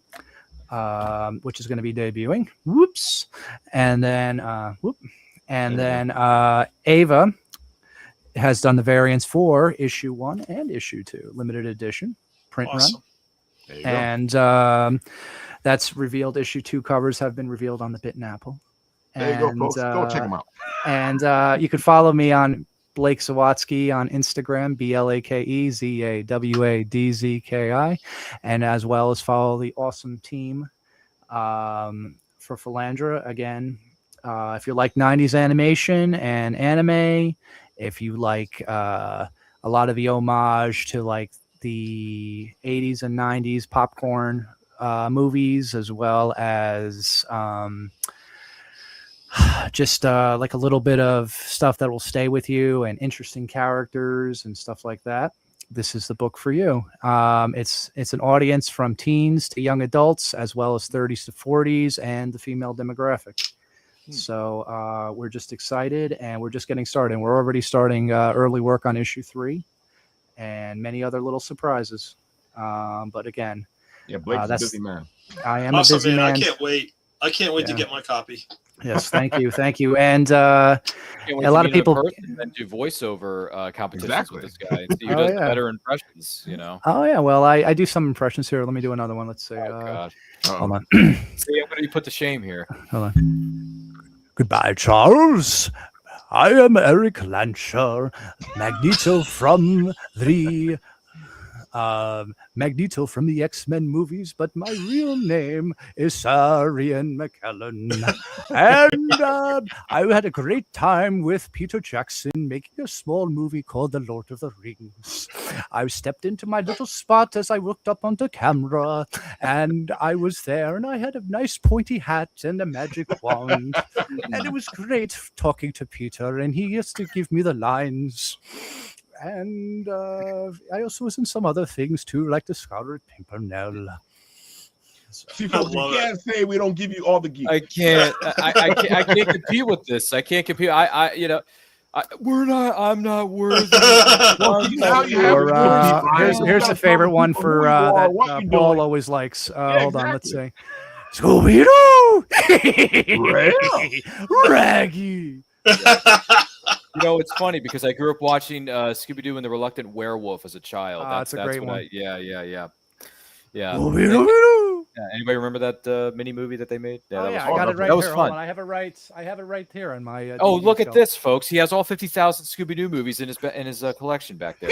which is going to be debuting. Whoops. And then Ava has done the variants for issue 1 and issue 2, limited edition print run. And that's revealed. Issue 2 covers have been revealed on the Bit and Apple.
There you go, folks. Go check them out.
And you can follow me on Blake Zawadsky on Instagram, BlakeZawadzki, and as well as follow the awesome team for Philandra. Again, if you like 90s animation and anime, if you like a lot of the homage to like the 80s and 90s popcorn movies, as well as just like a little bit of stuff that will stay with you and interesting characters and stuff like that, this is the book for you. It's an audience from teens to young adults, as well as 30s to 40s and the female demographic. So we're just excited, and we're just getting started. We're already starting early work on issue 3 and many other little surprises. But again,
yeah, Blake's a busy man.
I am
awesome,
a busy man.
I can't wait. I can't wait to get my copy.
Yes, thank you. And a lot of people
and do voiceover competitions with this guy. See who
Oh,
does
yeah.
better impressions, you know.
Oh yeah, well I do some impressions here. Let me do another one. Let's see.
God.
Hold on.
See, I'm going to be put to shame here.
Hold on. Goodbye, Charles. I am Eric Lancher, Magneto from the X-Men movies, but my real name is Sarian McKellen. And I had a great time with Peter Jackson making a small movie called The Lord of the Rings. I stepped into my little spot as I looked up onto camera, and I was there, and I had a nice pointy hat and a magic wand. And it was great talking to Peter, and he used to give me the lines. And I also was in some other things too, like the Scarlet Pimpernel.
See, folks, you can't say we don't give you all the geeks.
I can't. I can't compete with this. I can't compete. I'm not worthy.
Here's a favorite one for that Paul always likes. Hold on, let's see. Scooby-Doo! Raggy!
You know, it's funny because I grew up watching Scooby-Doo and the Reluctant Werewolf as a child. That's
a great one.
Yeah.
Scooby-Doo!
Yeah, anybody remember that mini movie that they made? Yeah,
I
was
got it right
that was
here.
fun.
Hold on. I have it right here on my.
Oh,
DVD
look
shelf.
at this, folks! He has all 50,000 Scooby-Doo movies in his collection back there.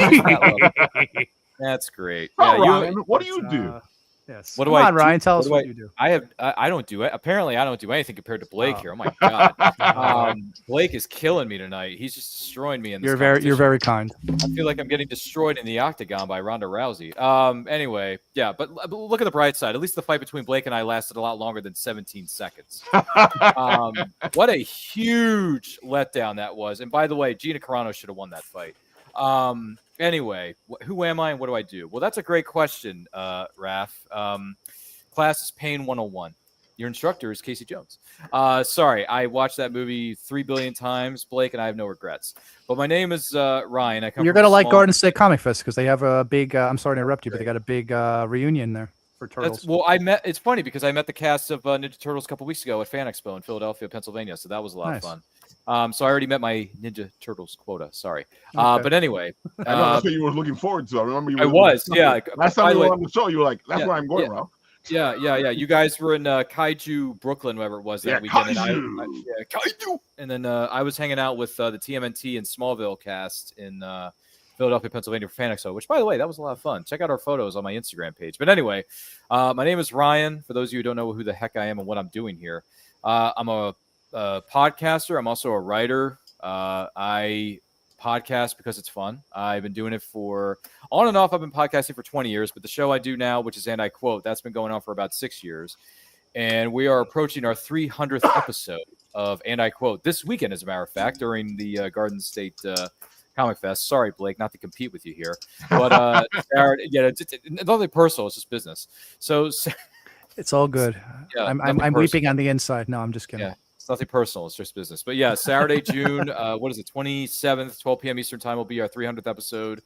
That's great.
Yeah, Ryan, what do you do?
Yes.
What do
Come
I
on, Ryan?
do?
Tell us what you do.
I don't do it. Apparently, I don't do anything compared to Blake here. Oh my god, Blake is killing me tonight. He's just destroying me in this.
You're very kind.
I feel like I'm getting destroyed in the octagon by Ronda Rousey. Anyway, yeah, but look at the bright side. At least the fight between Blake and I lasted a lot longer than 17 seconds. What a huge letdown that was. And by the way, Gina Carano should have won that fight. Anyway, who am I and what do I do? Well, that's a great question, Raph. Class is Pain 101. Your instructor is Casey Jones. Sorry, I watched that movie 3 billion times, Blake, and I have no regrets. But my name is Ryan.
You're going to like Garden State Comic Fest because they have a big, I'm sorry to interrupt you, but they got a big reunion there for Turtles.
It's funny because I met the cast of Ninja Turtles a couple weeks ago at Fan Expo in Philadelphia, Pennsylvania. So that was a lot of fun. So I already met my Ninja Turtles quota. Sorry.
Okay.
But anyway.
I know that's what you were looking forward to. I remember you were.
I was, yeah.
Last time you were on the show, you were like, that's where I'm going, Ralph.
Yeah. You guys were in Kaiju, Brooklyn, wherever it was that weekend.
Kaiju.
Kaiju. And then I was hanging out with the TMNT and Smallville cast in Philadelphia, Pennsylvania for Fan Expo, which, by the way, that was a lot of fun. Check out our photos on my Instagram page. But anyway, my name is Ryan. For those of you who don't know who the heck I am and what I'm doing here, I'm a podcaster. I'm also a writer. I podcast because it's fun. I've been doing it for on and off. I've been podcasting for 20 years, but the show I do now, which is And I Quote, that's been going on for about 6 years. And we are approaching our 300th episode of And I Quote this weekend, as a matter of fact, during the Garden State Comic Fest. Sorry, Blake, not to compete with you here, but it's nothing personal. It's just business. So
it's all good.
Yeah,
I'm weeping on the inside. No, I'm just kidding.
Yeah. It's nothing personal. It's just business. But yeah, Saturday, June, 27th, 12 p.m. Eastern time will be our 300th episode.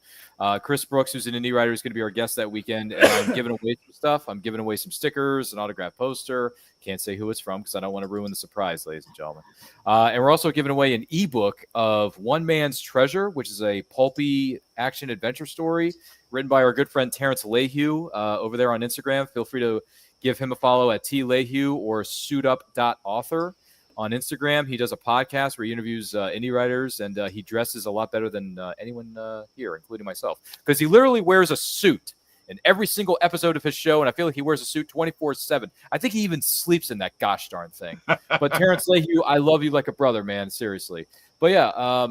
Chris Brooks, who's an indie writer, is going to be our guest that weekend. And I'm giving away some stuff. I'm giving away some stickers, an autographed poster. Can't say who it's from because I don't want to ruin the surprise, ladies and gentlemen. And we're also giving away an ebook of One Man's Treasure, which is a pulpy action adventure story written by our good friend Terrence Lehue over there on Instagram. Feel free to give him a follow at tlehue or suitup.author. on Instagram. He does a podcast where he interviews indie writers, and he dresses a lot better than anyone here, including myself, because he literally wears a suit in every single episode of his show, and I feel like he wears a suit 24/7. I think he even sleeps in that gosh darn thing. But Terrence Lehue, I love you like a brother, man, seriously. But yeah,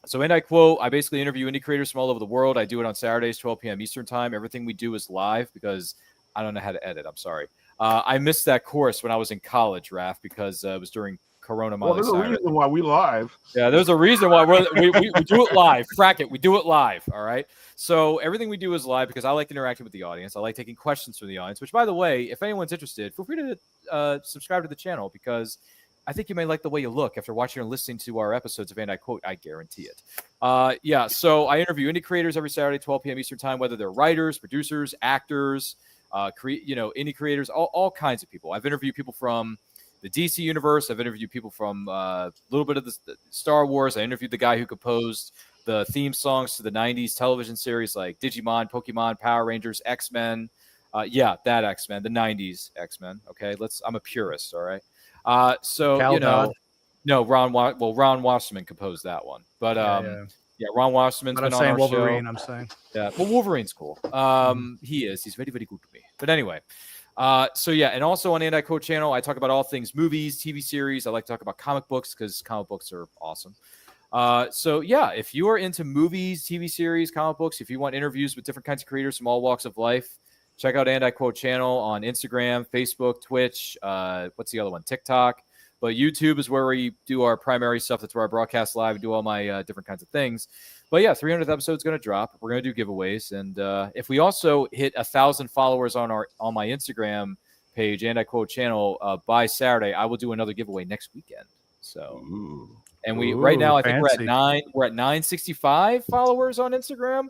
so and I quote, I basically interview indie creators from all over the world. I do it on Saturdays, 12 p.m. Eastern time. Everything we do is live because I don't know how to edit. I'm sorry. I missed that course when I was in college, Raph, because it was during Corona.
Well, there's a reason why we live.
Yeah, there's a reason why we do it live. Frack it. We do it live. All right. So everything we do is live because I like interacting with the audience. I like taking questions from the audience, which, by the way, if anyone's interested, feel free to subscribe to the channel because I think you may like the way you look after watching and listening to our episodes of And I Quote. I guarantee it. Yeah, so I interview indie creators every Saturday, 12 p.m. Eastern time, whether they're writers, producers, actors, indie creators, all kinds of people. I've interviewed people from the DC universe. I've interviewed people from a little bit of the Star Wars. I interviewed the guy who composed the theme songs to the 90s television series like Digimon, Pokemon, Power Rangers, X-Men. Yeah, that X-Men, the 90s X-Men. Okay, I'm a purist, all right? So,
Cal Dodd.
No, Ron Wasserman composed that one. But yeah, Ron Wasserman's been on our
Wolverine,
show.
I'm saying.
Yeah, well, Wolverine's cool. He's very, very good to me. But anyway, so yeah, and also on And I Quote channel, I talk about all things movies, TV series. I like to talk about comic books because comic books are awesome. So yeah, if you are into movies, TV series, comic books, if you want interviews with different kinds of creators from all walks of life, check out And I Quote channel on Instagram, Facebook, Twitch. What's the other one? TikTok. But YouTube is where we do our primary stuff. That's where I broadcast live and do all my different kinds of things. But yeah, 300th episode is going to drop. We're going to do giveaways. And if we also hit 1,000 followers on my Instagram page, And I Quote channel, by Saturday, I will do another giveaway next weekend. So, and right now, I think we're at 965 followers on Instagram.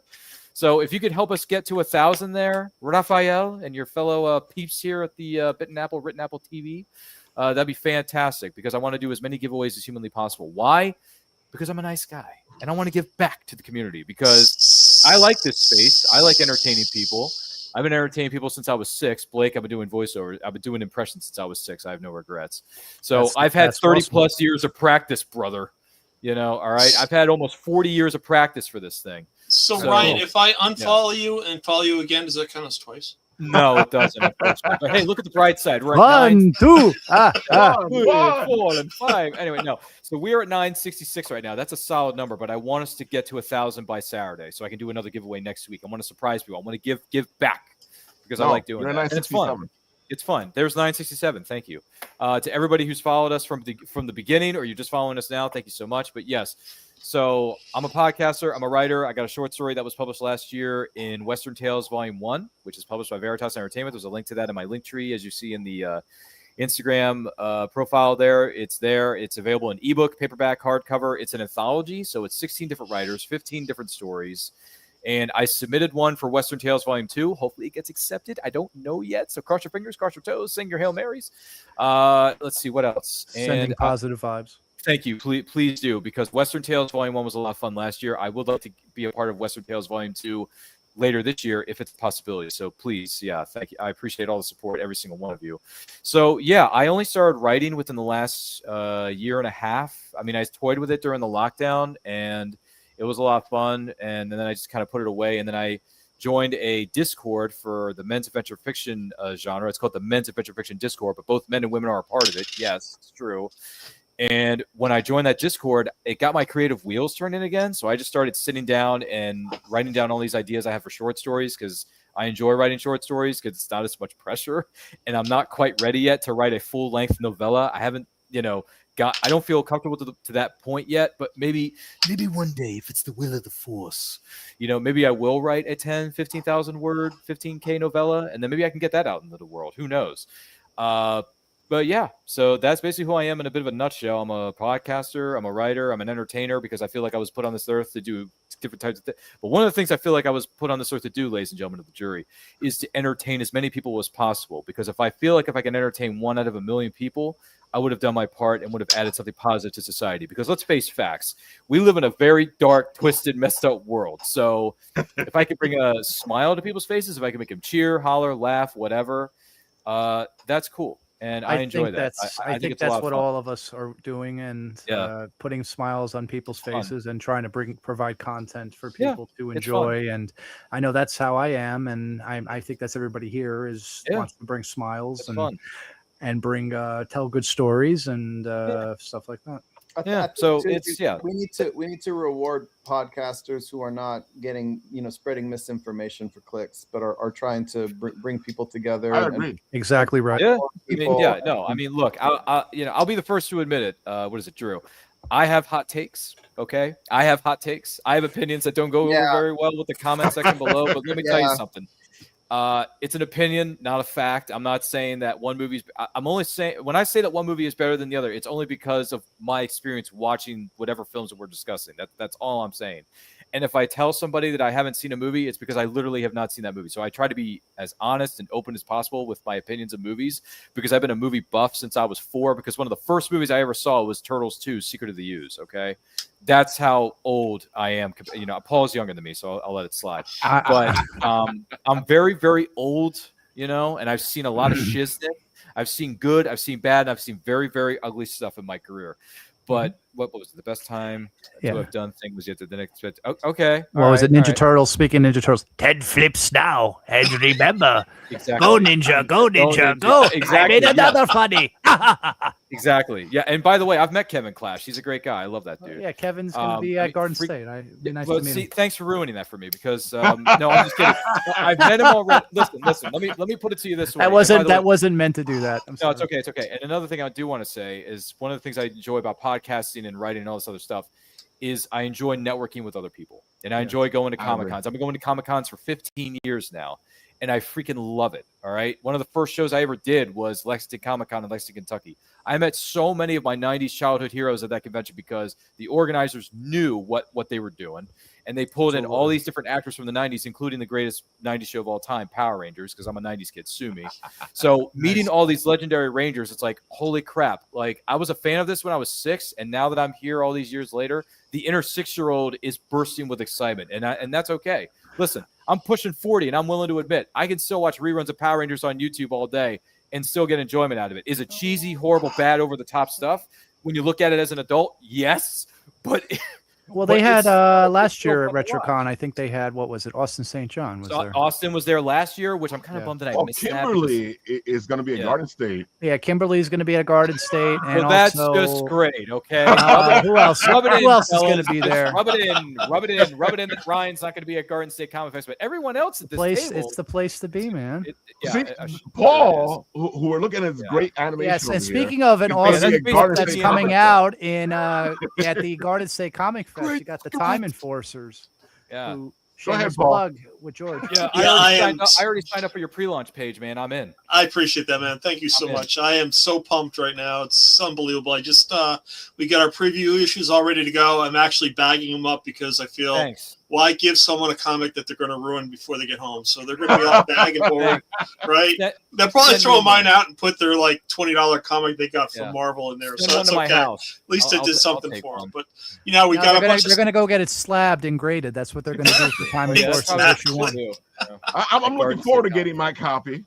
So if you could help us get to 1,000 there, Raphael and your fellow peeps here at the Written Apple TV, that'd be fantastic because I want to do as many giveaways as humanly possible. Why? Because I'm a nice guy and I want to give back to the community because I like this space. I like entertaining people. I've been entertaining people since I was 6. Blake, I've been doing voiceover. I've been doing impressions since I was 6. I have no regrets. So I've had 30 plus years of practice, brother. All right. I've had almost 40 years of practice for this thing.
So Ryan, if I unfollow you and follow you again, does that count as twice?
No, it doesn't. But hey, look at the bright side. We're at
1, 2,
4, and 5. Anyway, no. So we're at 966 right now. That's a solid number, but I want us to get to 1,000 by Saturday, so I can do another giveaway next week. I want to surprise people. I want to give back because I like doing that. And it's fun. It's fun. There's 967. Thank you to everybody who's followed us from the beginning, or you're just following us now. Thank you so much. But yes. So I'm a podcaster. I'm a writer. I got a short story that was published last year in Western Tales Volume 1, which is published by Veritas Entertainment. There's a link to that in my link tree, as you see in the Instagram profile there. It's there. It's available in ebook, paperback, hardcover. It's an anthology. So it's 16 different writers, 15 different stories. And I submitted one for Western Tales Volume 2. Hopefully it gets accepted. I don't know yet. So cross your fingers, cross your toes, sing your Hail Marys. Let's see what else.
Sending positive vibes.
Thank you. Please do, because Western Tales Volume 1 was a lot of fun last year. I would like to be a part of Western Tales Volume 2 later this year if it's a possibility. So please, thank you. I appreciate all the support, every single one of you. So yeah, I only started writing within the last year and a half. I mean, I toyed with it during the lockdown, and it was a lot of fun. And then I just kind of put it away, and then I joined a Discord for the men's adventure fiction genre. It's called the Men's Adventure Fiction Discord, but both men and women are a part of it. Yes, it's true. And when I joined that Discord, it got my creative wheels turning again. So I just started sitting down and writing down all these ideas I have for short stories because I enjoy writing short stories because it's not as much pressure. And I'm not quite ready yet to write a full-length novella. I haven't, I don't feel comfortable to that point yet. But maybe one day, if it's the will of the force, maybe I will write a 10, 15,000 word, 15K novella. And then maybe I can get that out into the world. Who knows? But yeah, so that's basically who I am in a bit of a nutshell. I'm a podcaster, I'm a writer, I'm an entertainer because I feel like I was put on this earth to do different types of things. But one of the things I feel like I was put on this earth to do, ladies and gentlemen of the jury, is to entertain as many people as possible. Because if I can entertain 1 out of 1,000,000 people, I would have done my part and would have added something positive to society. Because let's face facts, we live in a very dark, twisted, messed up world. So if I could bring a smile to people's faces, if I can make them cheer, holler, laugh, whatever, that's cool. and I enjoy that.
I think
it's a lot
that's
of
what
fun.
all of us are doing, and putting smiles on people's faces and trying to provide content for people to enjoy. And I know that's how I am, and I think that's everybody here wants to bring smiles and bring tell good stories and stuff like that.
So
we need to reward podcasters who are not getting spreading misinformation for clicks, but are trying to bring people together.
I agree.
Exactly right.
Yeah. I mean, look, I'll be the first to admit it. What is it, Drew? I have hot takes. Okay, I have hot takes. I have opinions that don't go over very well with the comment section below. But let me tell you something. It's an opinion, not a fact. I'm not saying that one movie's. I'm only saying when I say that one movie is better than the other, it's only because of my experience watching whatever films that we're discussing. That's all I'm saying. And if I tell somebody that I haven't seen a movie, it's because I literally have not seen that movie. So I try to be as honest and open as possible with my opinions of movies, because I've been a movie buff since I was 4. Because one of the first movies I ever saw was Turtles 2: Secret of the Ooze. Okay, that's how old I am. Paul's younger than me, so I'll let it slide. But I'm very, very old, and I've seen a lot of shiznit. I've seen good, I've seen bad, and I've seen very, very ugly stuff in my career. But what was the best time to have done thing was yet to the next bit. Okay.
What was it? Ninja Turtles. Speaking Ninja Turtles. 10 flips now. And remember.
Exactly.
Go Ninja. Go Ninja. Go.
Exactly.
I made another funny.
Exactly. Yeah. And by the way, I've met Kevin Clash. He's a great guy. I love that dude.
Yeah. Kevin's going to be at Garden State. Nice to meet him.
Thanks for ruining that for me, because no, I'm just kidding. I've met him already. Listen. Let me put it to you this way.
That wasn't meant to do that.
No, it's okay. It's okay. And another thing I do want to say is one of the things I enjoy about podcasting and writing and all this other stuff is I enjoy networking with other people, and I enjoy going to Comic Cons. I've been going to Comic Cons for 15 years now, and I freaking love it. All right. One of the first shows I ever did was Lexington Comic Con in Lexington, Kentucky. I met so many of my 90s childhood heroes at that convention because the organizers knew what they were doing. And they pulled in all these different actors from the 90s, including the greatest 90s show of all time, Power Rangers, because I'm a 90s kid, sue me. So meeting all these legendary Rangers, it's like, holy crap. Like, I was a fan of this when I was 6, and now that I'm here all these years later, the inner 6-year-old is bursting with excitement, and that's okay. Listen, I'm pushing 40, and I'm willing to admit I can still watch reruns of Power Rangers on YouTube all day and still get enjoyment out of it. Is it cheesy, horrible, bad, over-the-top stuff? When you look at it as an adult, yes, but...
Well, they had last year at RetroCon. I think they had, what was it? Austin St. John was there.
Austin was there last year, which I'm kind of bummed that I missed.
Kimberly is going to be at Garden State.
Yeah, Kimberly's going to be at Garden State. And
well, that's just great. Okay.
Who else? Who else is going to be there?
Rub it in that Ryan's not going to be at Garden State Comic Fest, but everyone else at this table.
It's the place to be, man.
Paul, who we're looking at, great animation.
Yes, and speaking of an awesome that's coming out in at the Garden State Comic Fest, you got the Time Enforcers.
Yeah.
Go ahead, Paul.
With George.
Yeah, I already signed up for your pre-launch page, man. I'm in.
I appreciate that, man. Thank you so much. I am so pumped right now. It's unbelievable. I just we got our preview issues all ready to go. I'm actually bagging them up because I feel why give someone a comic that they're going to ruin before they get home? So they're going to be all bag and board, right? They'll probably throw mine out and put their like $20 comic they got from Marvel in there. So that's okay. At least I did something for them. But we got a bunch.
They're going to go get it slabbed and graded. That's what they're going to do for Time Enforcers.
I'm looking forward to getting my copy.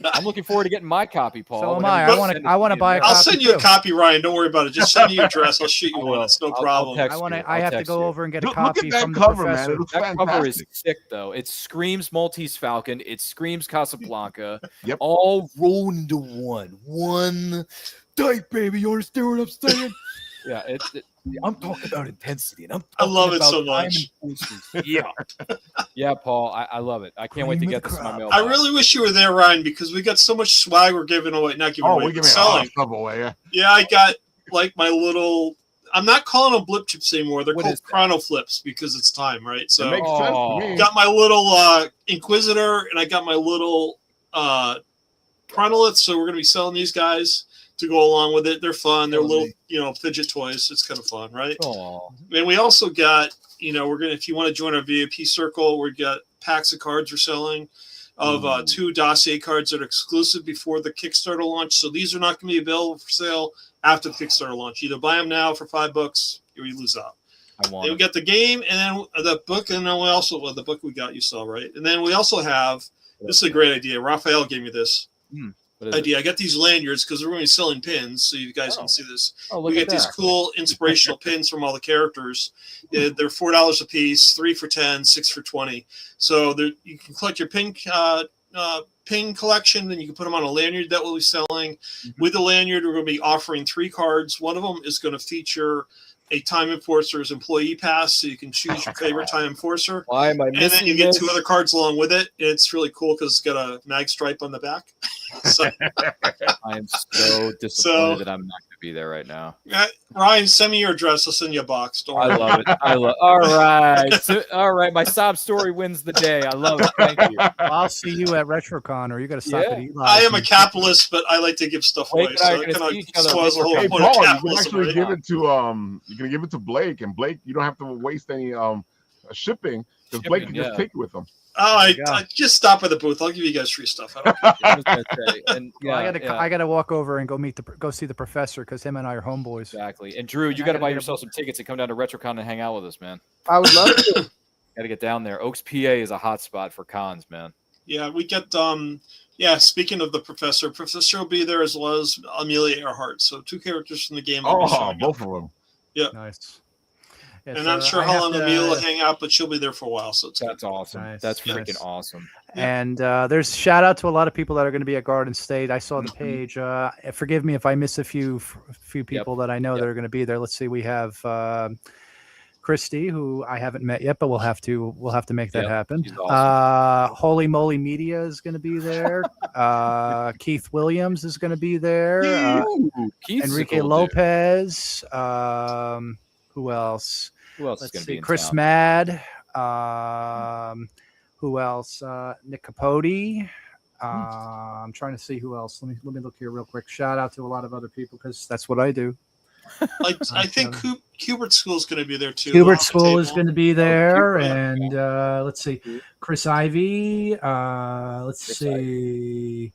I'm looking forward to getting my copy, Paul.
So am I. I want to buy a copy.
I'll send you a copy, Ryan. Don't worry about it. Just send me your address. I'll shoot you one. It's no problem.
I have to go over and get a copy from the
cover,
professor.
man.
That cover is sick, though. It screams Maltese Falcon. It screams Casablanca.
Yep.
All rolled into one. Tight, baby. You understand what I'm saying? Yeah, I'm talking about intensity, and I
love it so much.
Yeah, Paul, I love it. I can't wait to get this in my mailbox.
I really wish you were there, Ryan, because we got so much swag we're giving away. Not giving away,
we're giving
selling.
Stuff away.
Yeah, I got like my little. I'm not calling them blip chips anymore. They're called chrono flips because it's time, right? So
it makes sense to me.
Got my little Inquisitor, and I got my little chronoliths. So we're gonna be selling these guys to go along with it. They're fun. They're little, fidget toys. It's kind of fun, right?
Aww.
And we also got, if you want to join our VIP circle, we've got packs of cards we're selling of 2 dossier cards that are exclusive before the Kickstarter launch. So these are not going to be available for sale after the Kickstarter launch. Either buy them now for $5 or you lose out. Then we got the game and then the book, and then we also the book we got you saw, right? And then we also have this is a great idea. Raphael gave me this. idea. I got these lanyards because we're going to be selling pins, so you guys can see this.
Oh, look
we
at
get these
that.
cool inspirational pins from all the characters. They're $4 a piece, 3 for 10, 6 for 20. So you can collect your pin collection, and you can put them on a lanyard that we'll be selling. With the lanyard, we're going to be offering 3 cards. One of them is going to feature a Time Enforcer's employee pass, so you can choose your favorite Time Enforcer.
Why am I missing
And then you get
this?
2 other cards along with it. It's really cool because it's got a mag stripe on the back. So,
I am so disappointed that I'm not going to be there right now.
Ryan, send me your address. I'll send you a box. Don't worry.
I love it. All right. All right. My sob story wins the day. I love it. Thank you.
Well, I'll see you at RetroCon, or you got to stop at Eli.
I am a capitalist, but I like to give stuff away. So it kind of spoils the whole
Hey,
point
Paul,
of
you can
capitalism.
actually
Right?
give it to you can give it to Blake, and Blake, you don't have to waste any shipping because Blake can just take it with him.
Oh, I just stop by the booth. I'll give you guys free stuff. I don't care.
I gotta walk over and go see the professor because him and I are homeboys.
Exactly. And Drew, you got to buy yourself some tickets and come down to RetroCon and hang out with us, man.
I would love to.
Got to get down there. Oaks, PA is a hot spot for cons, man.
Yeah, we get speaking of the professor will be there as well as Amelia Earhart. So 2 characters from the game.
Oh, both of them.
Yeah.
Nice.
And I'm not sure how long Amelia will hang out, but she'll be there for a while. So
that's awesome.
Nice.
That's freaking awesome.
And there's shout out to a lot of people that are going to be at Garden State. I saw the page. Forgive me if I miss a few people that I know that are going to be there. Let's see. We have Christy, who I haven't met yet, but we'll have to make that happen. Awesome. Holy Moly Media is going to be there. Keith Williams is going to be there. Enrique Lopez. Who else?
Who else
Let's
is going to
see.
be in
Chris
town?
Mad. Who else? Nick Capote. I'm trying to see who else. Let me look here real quick. Shout out to a lot of other people because that's what I do.
I think Hubert School is going to be there too.
Hubert School is going to be there, and let's see, Chris Ivy. Let's see,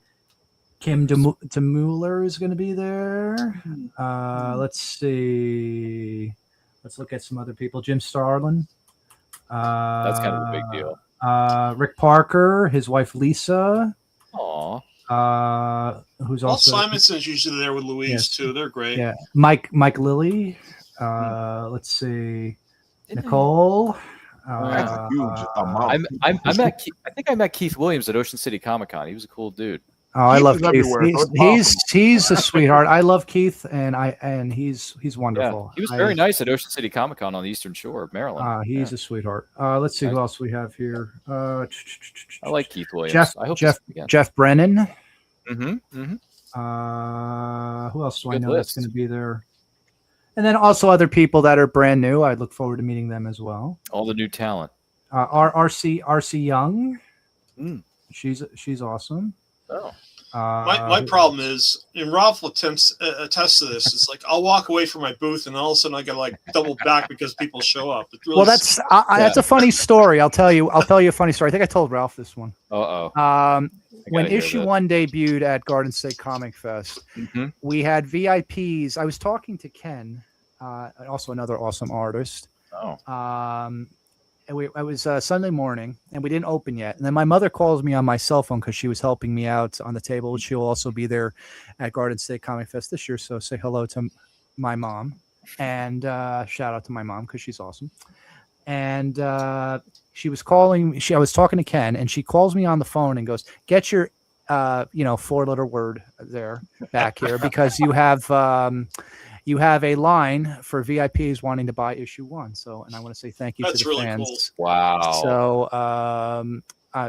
Kim DeMuller is going to be there. Let's see. Let's look at some other people. Jim Starlin.
That's kind of a big deal.
Rick Parker, his wife Lisa.
Aw.
Who's
Walt
also
Simonson's usually there with Louise too. They're great.
Yeah, Mike Lilly. Let's see, Nicole.
That's a huge amount.
I think I met Keith Williams at Ocean City Comic Con. He was a cool dude.
Oh, I love Keith. He's a sweetheart. I love Keith, and he's wonderful.
Yeah, he was very nice at Ocean City Comic Con on the Eastern Shore of Maryland.
He's a sweetheart. Let's see who else we have here. I
like Keith Williams.
Jeff Brennan.
Mm-hmm.
Who else do I know that's going to be there? And then also other people that are brand new. I look forward to meeting them as well.
All the new talent.
RC Young. She's awesome.
Oh.
My problem is, and Ralph will attest to this. It's like I'll walk away from my booth, and all of a sudden I got to like double back because people show up. Really
that's a funny story. I'll tell you a funny story. I think I told Ralph this one. When issue 1 debuted at Garden State Comic Fest, we had VIPs. I was talking to Ken, also another awesome artist. And it was Sunday morning, and we didn't open yet. And then my mother calls me on my cell phone because she was helping me out on the table. She'll also be there at Garden State Comic Fest this year. So say hello to my mom, and shout out to my mom because she's awesome. And she was calling. I was talking to Ken, and she calls me on the phone and goes, "Get your 4-letter word there back here because you have a line for VIPs wanting to buy issue 1." So, and I want to say thank you to the
really
fans.
Cool.
Wow.
So,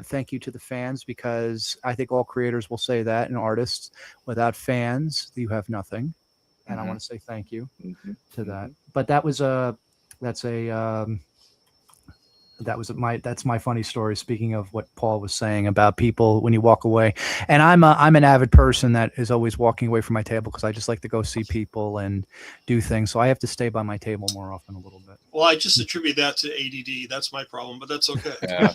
thank you to the fans because I think all creators will say that, and artists. Without fans, you have nothing. And I want to say thank you to that. But that's my funny story. Speaking of what Paul was saying about people when you walk away, and I'm an avid person that is always walking away from my table because I just like to go see people and do things. So I have to stay by my table more often a little bit.
Well, I just attribute that to ADD. That's my problem, but that's okay.
Yeah.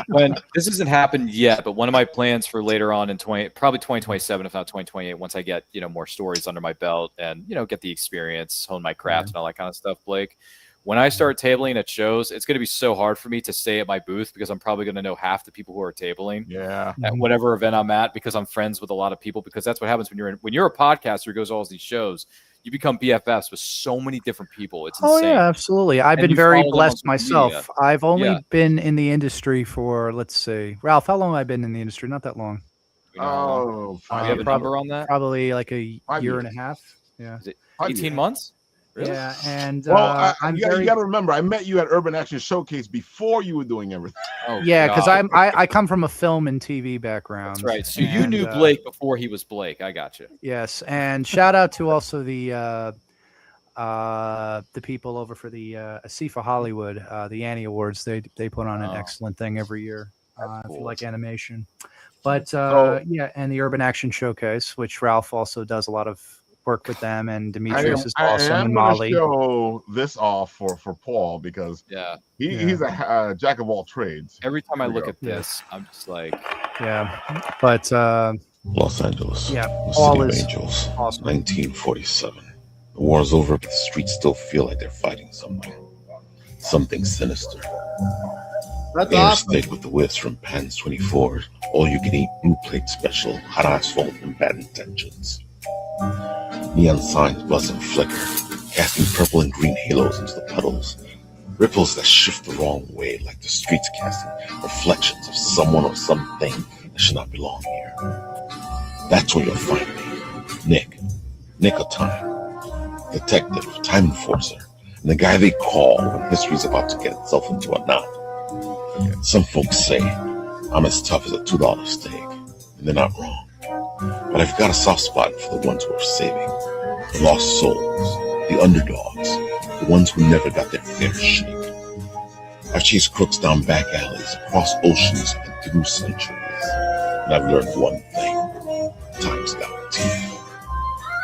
when this hasn't happened yet, but one of my plans for later on in probably 2027, if not 2028, once I get more stories under my belt and get the experience, hone my craft and all that kind of stuff, Blake. when I start tabling at shows, it's going to be so hard for me to stay at my booth because I'm probably going to know half the people who are tabling at whatever event I'm at because I'm friends with a lot of people. Because that's what happens when you're a podcaster who goes to all these shows. You become BFFs with so many different people. It's insane.
Oh yeah, absolutely. I've been very blessed myself. I've only been in the industry for, let's see, Ralph, how long have I been in the industry? Not that long.
Oh, do you have a number on that?
Probably like a year and a half. Yeah.
Is it 18 months? Really?
Yeah, and
you got to remember, I met you at Urban Action Showcase before you were doing everything.
Oh,
yeah, because I come from a film and TV background.
That's right. So you knew Blake before he was Blake. I got you.
Yes, and shout out to also the people over for the ASIFA Hollywood, the Annie Awards. They put on an excellent thing every year. If you like animation, but yeah, and the Urban Action Showcase, which Ralph also does a lot of work with them, and Demetrius is awesome, and Molly.
Show this off for Paul because he's a jack of all trades.
Every time I look at this, I'm just like,
but
Los Angeles,
the
City of Angels,
awesome.
1947. The war's over, but the streets still feel like they're fighting something sinister.
That's
Mayor
awesome.
Steak with the whips from Pan's 24, all you can eat blue plate special, hot asphalt and bad intentions. Neon signs buzz and flicker, casting purple and green halos into the puddles. Ripples that shift the wrong way, like the streets casting reflections of someone or something that should not belong here. That's where you'll find me, Nick of Time, detective, time enforcer, and the guy they call when history's about to get itself into a knot. Some folks say I'm as tough as a $2 steak, and they're not wrong. But I've got a soft spot for the ones who are saving, the lost souls, the underdogs, the ones who never got their fair shake. I've chased crooks down back alleys, across oceans, and through centuries. And I've learned one thing: time's got teeth.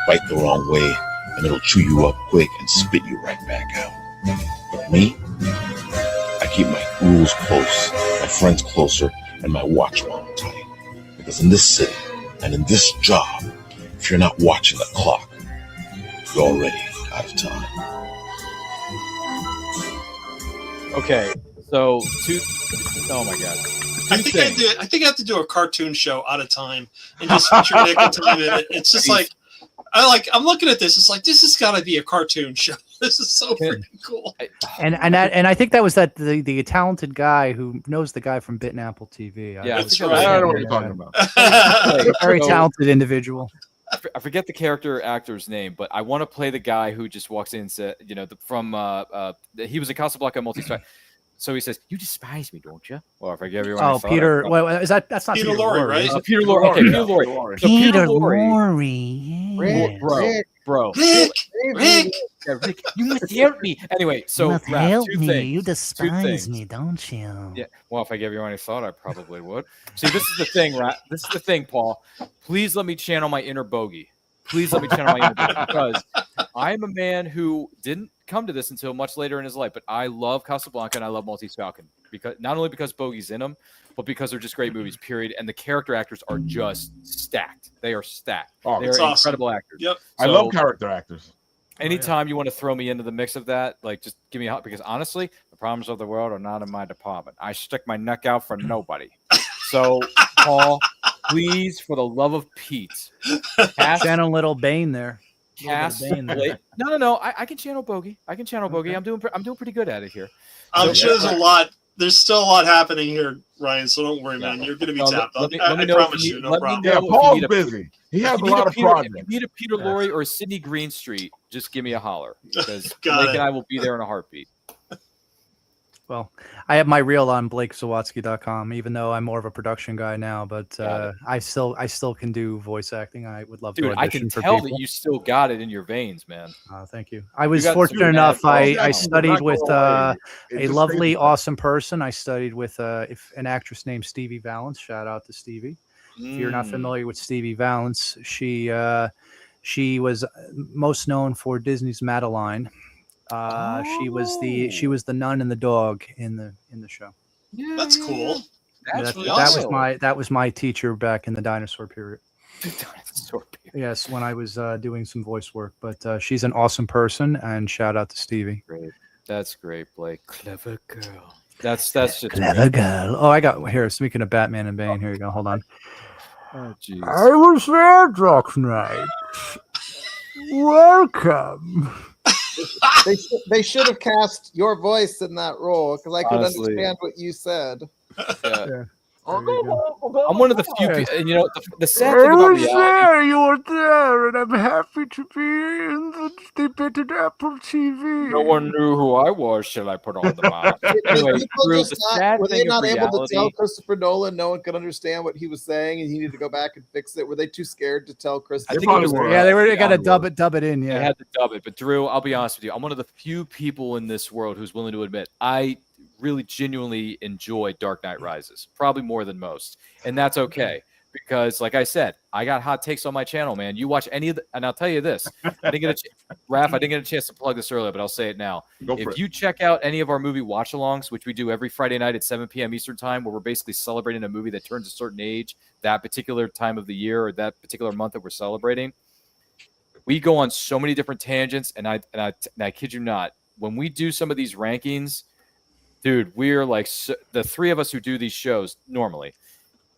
Bite the wrong way, and it'll chew you up quick and spit you right back out. But me, I keep my rules close, my friends closer, and my watch wound tight. Because in this city, and in this job, if you're not watching the clock, you're already out of time.
Okay, so oh my god.
I think I have to do a cartoon show out of time and just feature Nick and Time in it. It's just like I'm looking at this. It's like this has got to be a cartoon show. This is so freaking cool.
And I think that was the talented guy who knows the guy from Bit and Apple TV.
That's right.
I don't know what you're talking about.
Very talented individual.
I forget the character actor's name, but I want to play the guy who just walks in and said, he was in Casablanca Multi-Strike. So he says, "You despise me, don't you?" Well, if I give you one,
Peter. Well, that's not
Peter Lorre, right?
Peter Lorre. Okay, Peter Lorre. So
Peter Lorre.
Bro.
Rick.
Yeah, Rick, you must help me. Anyway, so
You must help
two
me.
things.
You
Two
despise
things.
me, don't you?
Yeah. Well, if I gave you any thought, I probably would. See, this is the thing, right? This is the thing, Paul. Please let me channel my inner bogey. Please let me channel my inner bogey because I am a man who didn't come to this until much later in his life, but I love Casablanca and I love Maltese Falcon because not only because Bogey's in them, but because they're just great movies. Period. And the character actors are just stacked. They are stacked.
Oh,
they're incredible actors.
Yep.
I love character actors.
Anytime you want to throw me into the mix of that, like just give me a hot because honestly, the problems of the world are not in my department. I stick my neck out for nobody. So, Paul, please, for the love of Pete,
channel little Bane there.
No. I can channel Bogey. I can channel Bogey. I'm doing pretty good at it here.
I'm sure there's a lot. There's still a lot happening here, Ryan. So don't worry, man. You're going to be tapped. I promise you, no problem.
Yeah, Paul's busy. He has a lot of projects.
If you need a Peter Lorre or a Sidney Greenstreet, just give me a holler because Blake and I will be there in a heartbeat.
Well, I have my reel on BlakeZawatsky.com, even though I'm more of a production guy now, but I still can do voice acting. I would love to audition
I can
for
tell
people.
that you still got it in your veins, man.
Thank you. I was fortunate enough. I studied with a lovely, awesome person. I studied with an actress named Stevie Valance. Shout out to Stevie. If you're not familiar with Stevie Valance, she was most known for Disney's Madeline. She was the nun and the dog in the show.
Yeah, that's cool.
That's really awesome.
That was my teacher back in the dinosaur period.
Dinosaur period.
Yes, when I was doing some voice work. But she's an awesome person, and shout out to Stevie.
Great. That's great, Blake. Clever girl. That's just
clever girl. Oh, I got here. Speaking of Batman and Bane, here you go. Hold on.
Oh, jeez.
I was there, Dark Knight. Welcome.
They should have cast your voice in that role because I could
Honestly.
understand what you said.
Yeah.
There you go.
I'm one of the few people, and you know, the sad thing about reality.
There, you were there, and I'm happy to be in the debated Apple TV.
No one knew who I was till I put on the mask. Anyway, Drew, the sad
Were they
thing
not
of
able to
reality,
tell Christopher Nolan no one could understand what he was saying and he needed to go back and fix it? Were they too scared to tell Chris?
I think it was,
Yeah, they got to dub it in.
They
Yeah,
had to dub it. But Drew, I'll be honest with you, I'm one of the few people in this world who's willing to admit I really genuinely enjoy Dark Knight Rises, probably more than most, and that's okay. Because, like I said, I got hot takes on my channel, man. You watch any of the, and I'll tell you this, I didn't get a chance to plug this earlier, but I'll say it now. If you check out any of our movie watch-alongs, which we do every Friday night at 7 p.m. Eastern time, where we're basically celebrating a movie that turns a certain age, that particular time of the year or that particular month that we're celebrating, we go on so many different tangents, and I kid you not, when we do some of these rankings, dude, we're like the three of us who do these shows normally.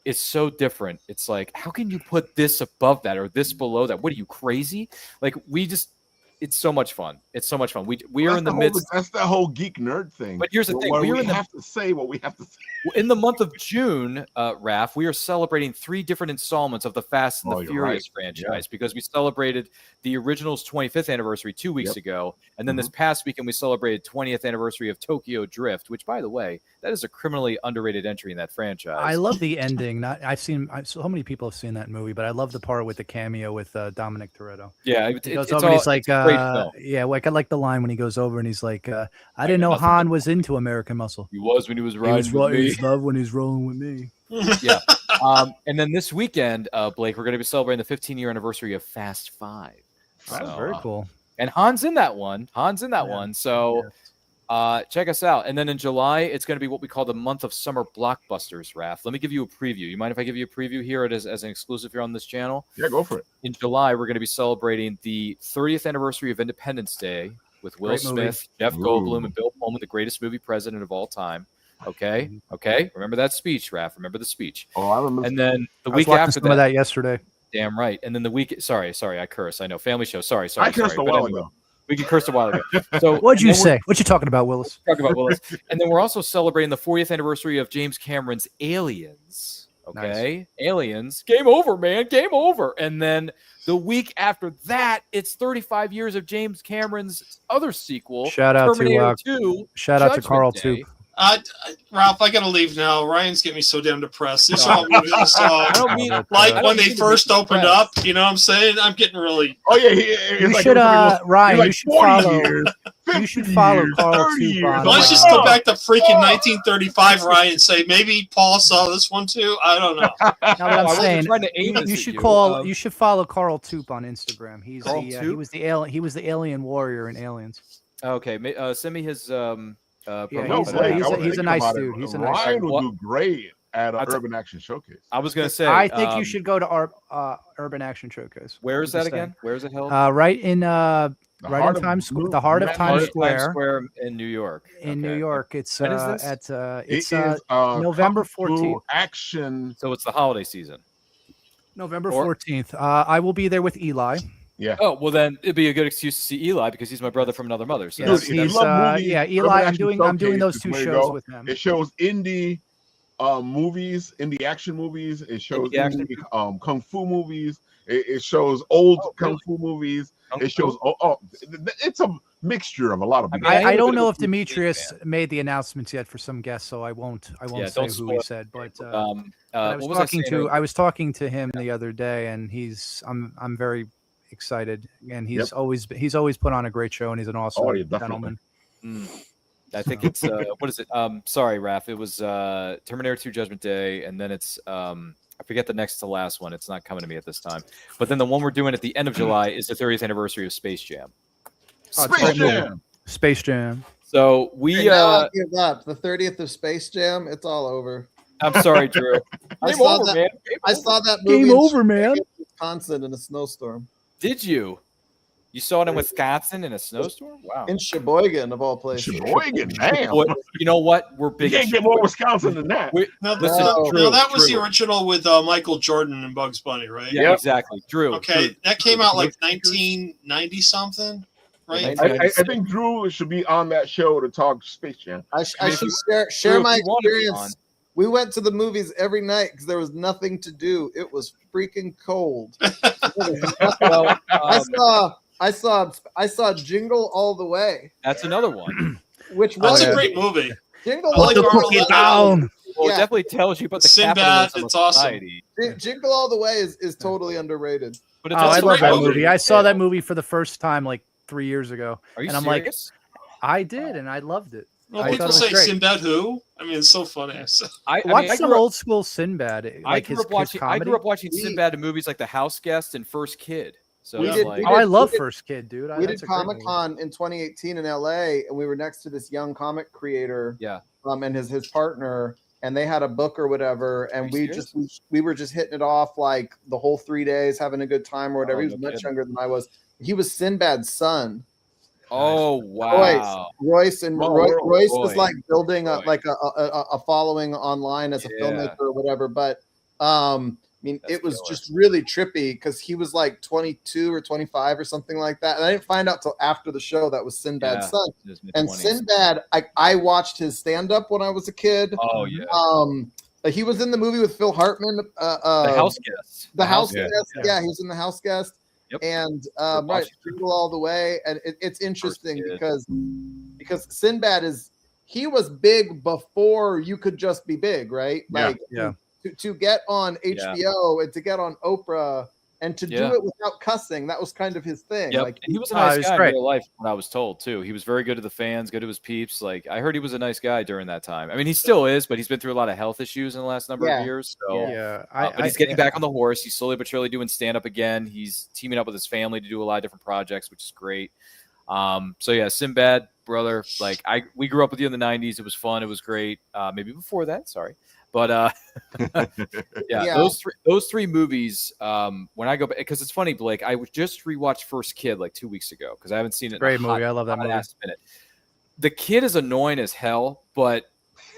It's so different. It's like, how can you put this above that or this below that? What are you, crazy? Like, it's so much fun. It's so much fun. We are in the midst.
That's the whole geek nerd thing.
But here's the thing:
we have to say what we have to say.
In the month of June, Raph, we are celebrating 3 different installments of the Fast and the Furious franchise because we celebrated the original's 25th anniversary 2 weeks ago, and then this past weekend we celebrated 20th anniversary of Tokyo Drift, which, by the way, that is a criminally underrated entry in that franchise.
I love the ending. So many people have seen that movie, but I love the part with the cameo with Dominic Toretto.
Yeah,
he goes over and he's like, like I like the line when he goes over and he's like, I didn't know Han was into American Muscle.
He was when he was riding with me.
He love when he's rolling with me.
Yeah. And then this weekend, Blake, we're going to be celebrating the 15-year anniversary of Fast 5.
That's very cool.
And Han's in that one. So check us out. And then in July, it's going to be what we call the month of summer blockbusters, Raph. Let me give you a preview. You mind if I give you a preview here as an exclusive here on this channel?
Yeah, go for it.
In July, we're going to be celebrating the 30th anniversary of Independence Day with Will Smith, Jeff Goldblum, and Bill Pullman, the greatest movie president of all time. Okay. Remember that speech, Raph. Remember the speech.
Oh, I remember.
And then the
I
week
was watching
after
some of that yesterday.
Damn right. And then the week. Sorry, I curse. I know. Family show. Sorry.
I cursed a while ago.
We can curse a while ago. So
what'd you say? What you talking about, Willis?
Talking about Willis. And then we're also celebrating the 40th anniversary of James Cameron's Aliens. Okay. Nice. Aliens. Game over, man. Game over. And then the week after that, it's 35 years of James Cameron's other sequel.
Shout out
Terminator
to
2.
Shout out to Carl too.
Ralph, I gotta leave now. Ryan's getting me so damn depressed. These are all movies I saw.
I don't mean
like when they first opened up. You know what I'm saying? I'm getting really.
Oh yeah,
you should Ryan. You should follow. You should follow Carl too.
Let's just go back to freaking 1935, Ryan, and say maybe Paul saw this one too. I don't know.
Now what I'm saying, you should you should follow Carl Toop on Instagram. He was the alien warrior in Aliens.
Okay, send me his.
He's a nice dude. He's a nice
Ryan would do great at Urban Action Showcase.
I was going to say.
I think you should go to our Urban Action Showcase.
Where is that again? Where is it held?
Right in Times Square, the heart of Times Square
in New York.
In New York, it's November 14th.
Action.
So it's the holiday season.
November 14th. I will be there with Eli.
Yeah.
Oh well, then it'd be a good excuse to see Eli because he's my brother from another mother. So
yes, Eli. I'm doing those 2 shows with him.
It shows indie movies, indie action movies. It shows indie kung fu movies. It shows old kung fu movies. It shows it's a mixture of a lot of.
I don't know if Demetrius made the announcements yet for some guests, so I won't say who he said. But I was talking to him the other day, and I'm very excited, and he's always put on a great show, and he's an awesome gentleman.
I think it's what is it? Sorry, Raph. It was Terminator 2 Judgment Day, and then it's I forget the next to last one. It's not coming to me at this time. But then the one we're doing at the end of July is the 30th anniversary of Space Jam.
Space Jam.
So we
give up the 30th of Space Jam. It's all over.
I'm sorry, Drew.
I saw that movie.
Game over, man.
Wisconsin in a snowstorm.
Did you? You saw it in Wisconsin in a snowstorm? Wow.
In Sheboygan, of all places.
Sheboygan, damn.
You know what? We're
You
big.
can't get more Wisconsin than that.
Now,
Drew,
that was
Drew.
the original with Michael Jordan and Bugs Bunny, right?
Yeah, exactly. Drew.
Okay,
Drew.
that came out like 1990 something, right?
I think Drew should be on that show to talk Space Jam.
I should share my experience. We went to the movies every night because there was nothing to do. It was freaking cold.
Well,
I saw Jingle All the Way.
That's another one.
Which
That's
was
a great movie.
Jingle
I like
All
down.
Well, it definitely tells you about the
Sinbad.
capitalism
It's
of
awesome.
society.
Jingle All the Way is totally underrated.
But it's
I
also
love
a
that
great
movie. I saw that movie for the first time like 3 years ago.
Are you
and I'm
serious?
like, I did, and I loved it.
Well,
I
people
thought it was
say
great.
Sinbad who? I mean, it's so funny.
Watch some
grew up-
old school Sinbad.
I
Like
grew
his
up watching. I
comedy.
grew up watching Sinbad in movies like The House Guest and First Kid. So
We
it's
did-
like,
we
I love
we did-
First Kid, dude.
We
That's
did
a great movie.
Comic-Con in 2018 in LA, and we were next to this young comic creator,
yeah.
And his partner, and they had a book or whatever, and
Are you
we were just hitting it off like the whole 3 days, having a good time or whatever.
Oh,
He was
no
much
kidding.
younger than I was. He was Sinbad's son.
Oh wow.
Royce was
Roy.
like building
Roy.
a following online as a
Yeah.
filmmaker or whatever. But I mean,
That's
it was
killer.
just really trippy because he was like 22 or 25 or something like that. And I didn't find out till after the show that was Sinbad's
Yeah,
son.
in his
And
mid-20s.
Sinbad, I watched his stand up when I was a kid.
Oh yeah.
He was in the movie with Phil Hartman.
The House Guest.
The House
Guest.
Guest. Yeah, he was in The House Guest.
Yep.
And
Watch
right,
it.
Jingle All the Way. And it's interesting
Kid.
because Sinbad he was big before you could just be big, right?
Yeah.
Like
Yeah.
to get on HBO and to get on Oprah and to
Yeah.
do it without cussing, that was kind of his thing.
Yep.
Like
And he was a
Oh,
nice
he was
guy in
great.
real life, when I was told too. He was very good to the fans, good to his peeps. Like I heard he was a nice guy during that time. I mean, he still is, but he's been through a lot of health issues in the last number
Yeah.
of years. So
Yeah,
but he's getting back on the horse. He's slowly but surely doing stand up again. He's teaming up with his family to do a lot of different projects, which is great. So yeah, Sinbad, brother. Like we grew up with you in the '90s. It was fun. It was great. Maybe before that, sorry, but
Yeah.
those three movies. When I go back, because it's funny, Blake. I just rewatched First Kid like 2 weeks ago because I haven't seen it.
Great
in a
movie. I love that
hot
movie.
ass minute. The kid is annoying as hell, but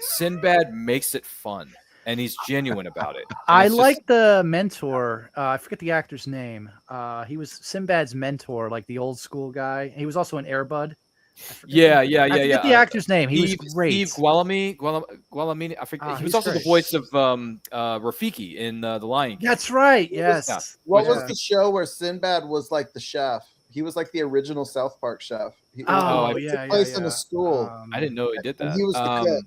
Sinbad makes it fun. And he's genuine about it. And
I
it's just-
like the mentor. I forget the actor's name. He was Sinbad's mentor, like the old school guy. He was also an Air Bud.
Yeah.
I forget the actor's name. He was great.
Steve Gualamini. I forget. He was
he's
also
great.
the voice of Rafiki in The Lion King.
That's right.
Yeah.
Yes.
What was
Yeah.
the show where Sinbad was like the chef? He was like the original South Park chef.
Oh,
it took
yeah,
place
yeah,
in
yeah.
a school.
I didn't know he did that.
And he was the cook.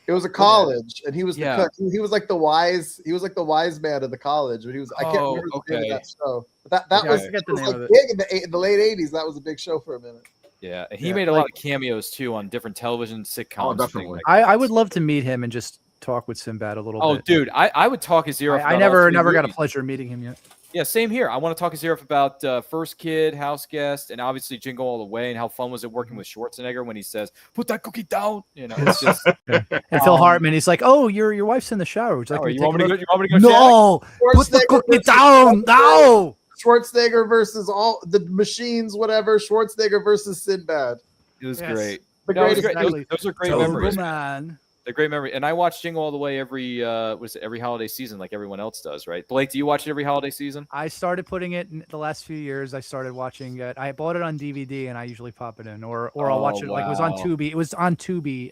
It was a college, and he was the cook. He was like the wise. He was like the wise man of the college. But he was. I can't remember the name of that show. But that
Yeah,
was,
I forget the
was
name
like
of it.
big in the late '80s. That was a big show for a minute.
Yeah, and he
Yeah,
made a
like-
lot of cameos too on different television sitcoms. and
definitely.
things like that.
I would love to meet him and just talk with Sinbad a little
Oh,
bit.
dude, I would talk his ear off.
I
about all
never
three
got a
movies.
pleasure meeting him yet.
Yeah, same here. I want to talk his ear off about First Kid, House Guest, and obviously Jingle All the Way, and how fun was it working with Schwarzenegger when he says, "Put that cookie down." You know, it's just.
And Phil Hartman, he's like, "Oh, your wife's in the shower. Would you like
Oh,
me
you
to
want me
take
to
a
go?
look?"
You want me to go? Shaq?
No, put the
Schwarzenegger
cookie
versus
down. No.
Schwarzenegger versus all the machines, whatever. Schwarzenegger versus Sinbad.
It was
Yes.
great.
The
No, it was
greatest.
great. Those are great
Total
memories.
man.
They're great memory. And I watch Jingle All the Way every every holiday season, like everyone else does, right? Blake, do you watch it every holiday season?
I started putting it in the last few years. I started watching it. I bought it on DVD, and I usually pop it in, or I'll watch it. Like it was on
wow.
Tubi. It was on Tubi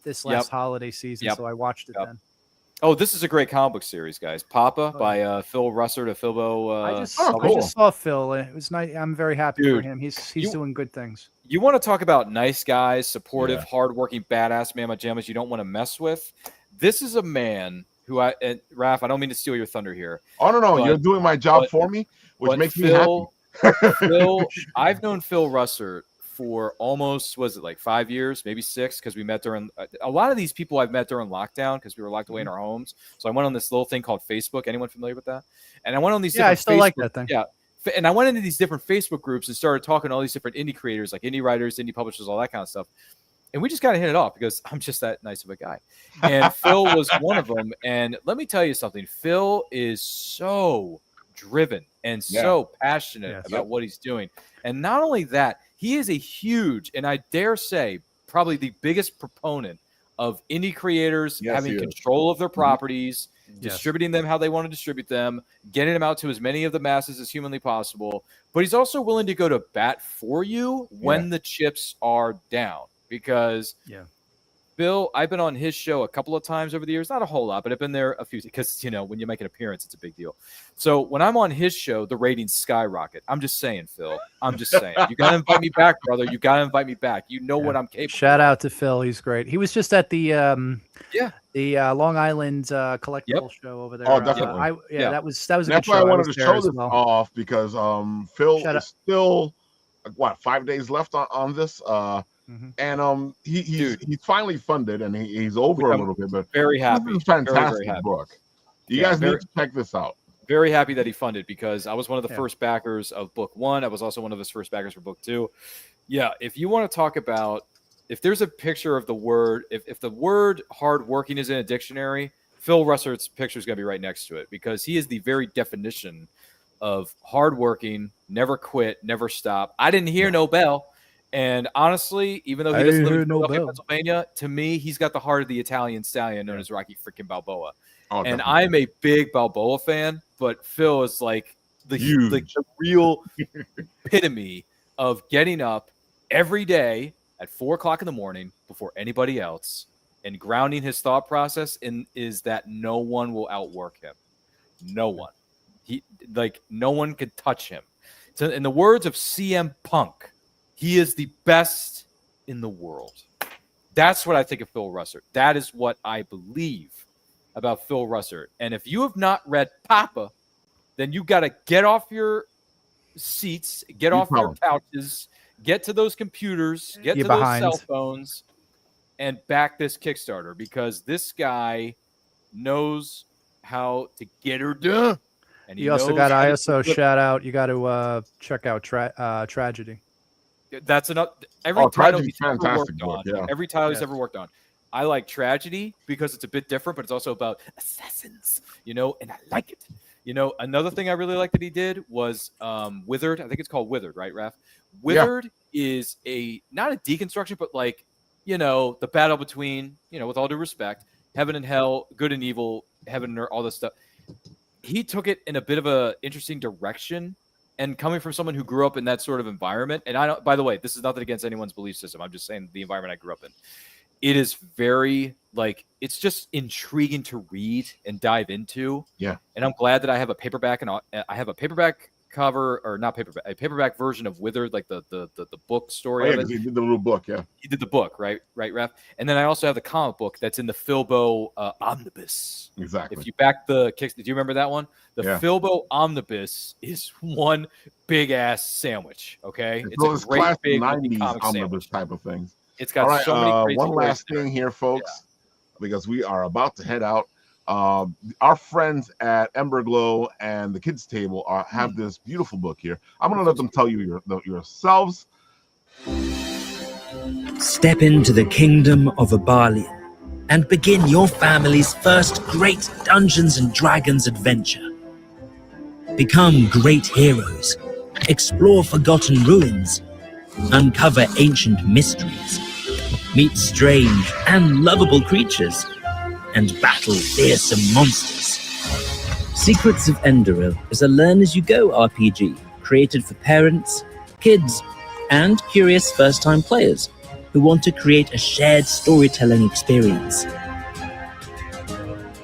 this last
Yep.
holiday season,
Yep.
so I watched it
Yep.
then.
Oh, this is a great comic book series, guys. Papa by Phil Russer to Philbo.
I just
cool.
saw Phil, and it was nice. I'm very happy for
Dude,
him. He's
you-
doing good things.
You want to talk about nice guys, supportive,
Yeah.
hardworking, badass mamma jammas you don't want to mess with? This is a man who and Raph, I don't mean to steal your thunder here.
Oh no,
But-
you're doing my job
but-
for me, which
But
makes me happy.
Phil, I've known Phil Russer for almost, was it like 5 years, maybe 6, because we met during a lot of these people I've met during lockdown because we were locked away in our homes. So I went on this little thing called Facebook. Anyone familiar with that? And I went on these.
Yeah, I
different
still like
Facebook-
that thing.
Yeah. And I went into these different Facebook groups and started talking to all these different indie creators, like indie writers, indie publishers, all that kind of stuff. And we just kind of hit it off because I'm just that nice of a guy. And Phil was one of them. And let me tell you something. Phil is so driven and so passionate about what he's doing. And not only that, he is a huge, and I dare say, probably the biggest proponent of indie creators having control of their properties, distributing them how they want to distribute them, getting them out to as many of the masses as humanly possible. But he's also willing to go to bat for you when the chips are down. Because Phil, I've been on his show a couple of times over the years, not a whole lot, but I've been there a few, because, you know, when you make an appearance, it's a big deal. So when I'm on his show, the ratings skyrocket. I'm just saying, Phil, I'm just saying, you got to invite me back, brother. You got to invite me back. You know what I'm capable
Shout out to Phil. He's great. He was just at the Long Island collectible show over there.
Oh, definitely.
That was a
That's
good show.
why I wanted to show this
well.
off, because Phil is still, 5 days left on this. And he's finally funded, and he's over a little bit, but
very happy.
This is a fantastic
very happy.
book. You guys need to check this out.
Very happy that he funded, because I was one of the first backers of book 1. I was also one of his first backers for book 2. Yeah, if you want to talk about, if there's a picture of the word, if the word hardworking is in a dictionary, Phil Russert's picture is going to be right next to it, because he is the very definition of hardworking, never quit, never stop. I didn't hear no bell. And honestly, even though he doesn't live in Philadelphia, Pennsylvania, to me, he's got the heart of the Italian stallion known as Rocky freaking Balboa. And I'm a big Balboa fan, but Phil is like the real epitome of getting up every day at 4 o'clock in the morning before anybody else, and grounding his thought process in is that no one will outwork him. No one. No one can touch him. So in the words of CM Punk, he is the best in the world. That's what I think of Phil Russert. That is what I believe about Phil Russert. And if you have not read Papa, then you got to get off your seats, get off your couches, get to those computers, get to those cell phones, and back this Kickstarter, because this guy knows how to get her done. And
he also got ISO shout out. You got to check out Tragedy.
That's every title he's ever worked on. Every title he's ever worked on. I like Tragedy because it's a bit different, but it's also about assassins, and I like it. Another thing I really like that he did was Withered. I think it's called Withered, right, Raph? Withered is not a deconstruction, but the battle between, with all due respect, heaven and hell, good and evil, heaven and earth, all this stuff. He took it in a bit of a interesting direction. And coming from someone who grew up in that sort of environment, and I don't, by the way, this is nothing against anyone's belief system. I'm just saying the environment I grew up in. It is very, it's just intriguing to read and dive into. Yeah. And I'm glad that I have a paperback, and I have a paperback cover, or not paperback, a paperback version of Withered, the book story.
He did the little book,
He did the book, right, Raph? And then I also have the comic book that's in the Philbo Omnibus.
Exactly.
If you back the kicks, do you remember that one? The Philbo Omnibus is one big ass sandwich. Okay,
it's a great big 90s omnibus sandwich type of thing.
It's got so many crazy
one last thing here, folks, because we are about to head out. Our friends at Emberglow and the Kids Table have this beautiful book here. I'm going to let them tell you yourselves.
Step into the kingdom of Abalian and begin your family's first great Dungeons and Dragons adventure. Become great heroes, explore forgotten ruins, uncover ancient mysteries, meet strange and lovable creatures, and battle fearsome monsters. Secrets of Enderil is a learn-as-you-go RPG created for parents, kids, and curious first-time players who want to create a shared storytelling experience.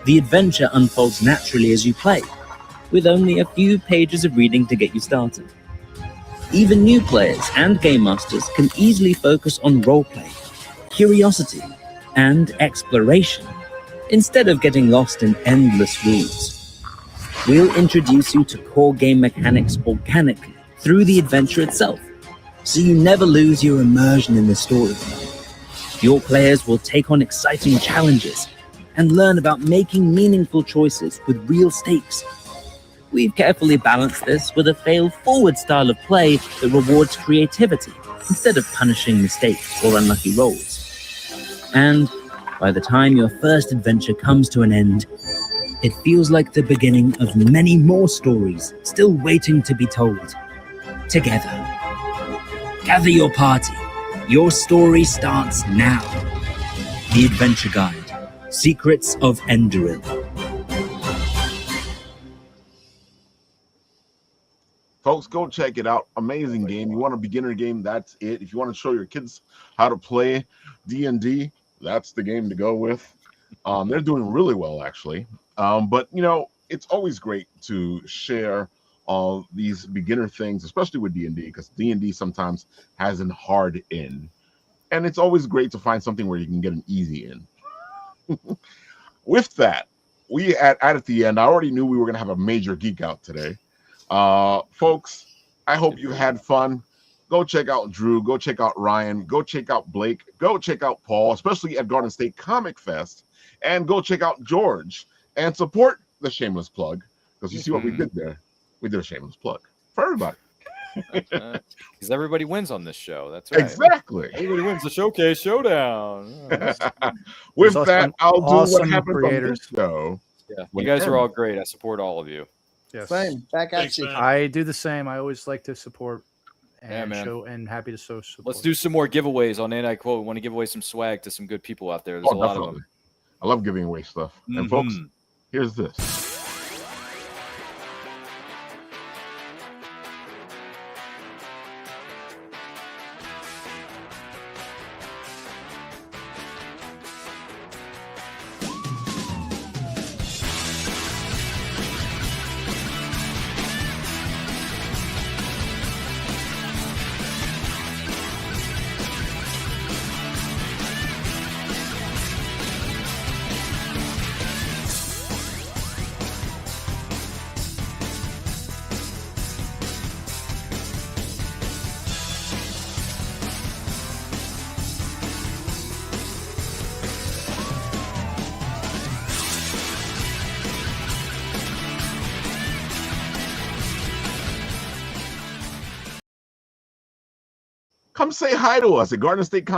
The adventure unfolds naturally as you play, with only a few pages of reading to get you started. Even new players and game masters can easily focus on roleplay, curiosity, and exploration, instead of getting lost in endless rules. We'll introduce you to core game mechanics organically through the adventure itself, so you never lose your immersion in the story. Your players will take on exciting challenges and learn about making meaningful choices with real stakes. We've carefully balanced this with a fail-forward style of play that rewards creativity instead of punishing mistakes or unlucky rolls. And by the time your first adventure comes to an end, it feels like the beginning of many more stories still waiting to be told. Together. Gather your party. Your story starts now. The Adventure Guide. Secrets of Enderin.
Folks, go check it out. Amazing game. You want a beginner game, that's it. If you want to show your kids how to play D&D, that's the game to go with. They're doing really well, actually. But, you know, it's always great to share all these beginner things, especially with D&D, because D&D sometimes has an hard in. And it's always great to find something where you can get an easy in. With that, we at the end, I already knew we were going to have a major geek out today. Folks, I hope you had fun. Go check out Drew, go check out Ryan, go check out Blake, go check out Paul, especially at Garden State Comic Fest, and go check out George and support the shameless plug, because you see what we did there. We did a shameless plug for everybody.
Because everybody wins on this show. That's right.
Exactly.
Everybody wins the Showcase Showdown.
With that, I'll do what happens
creators.
on this show.
Yeah, you guys are all great. I support all of you.
Yes.
Same. Back at you.
I do the same. I always like to support and
man.
show, and happy to show support.
Let's do some more giveaways on Anti Quote. We want to give away some swag to some good people out there. There's a lot of them.
I love giving away stuff. And folks, here's this. Come say hi to us at Garden State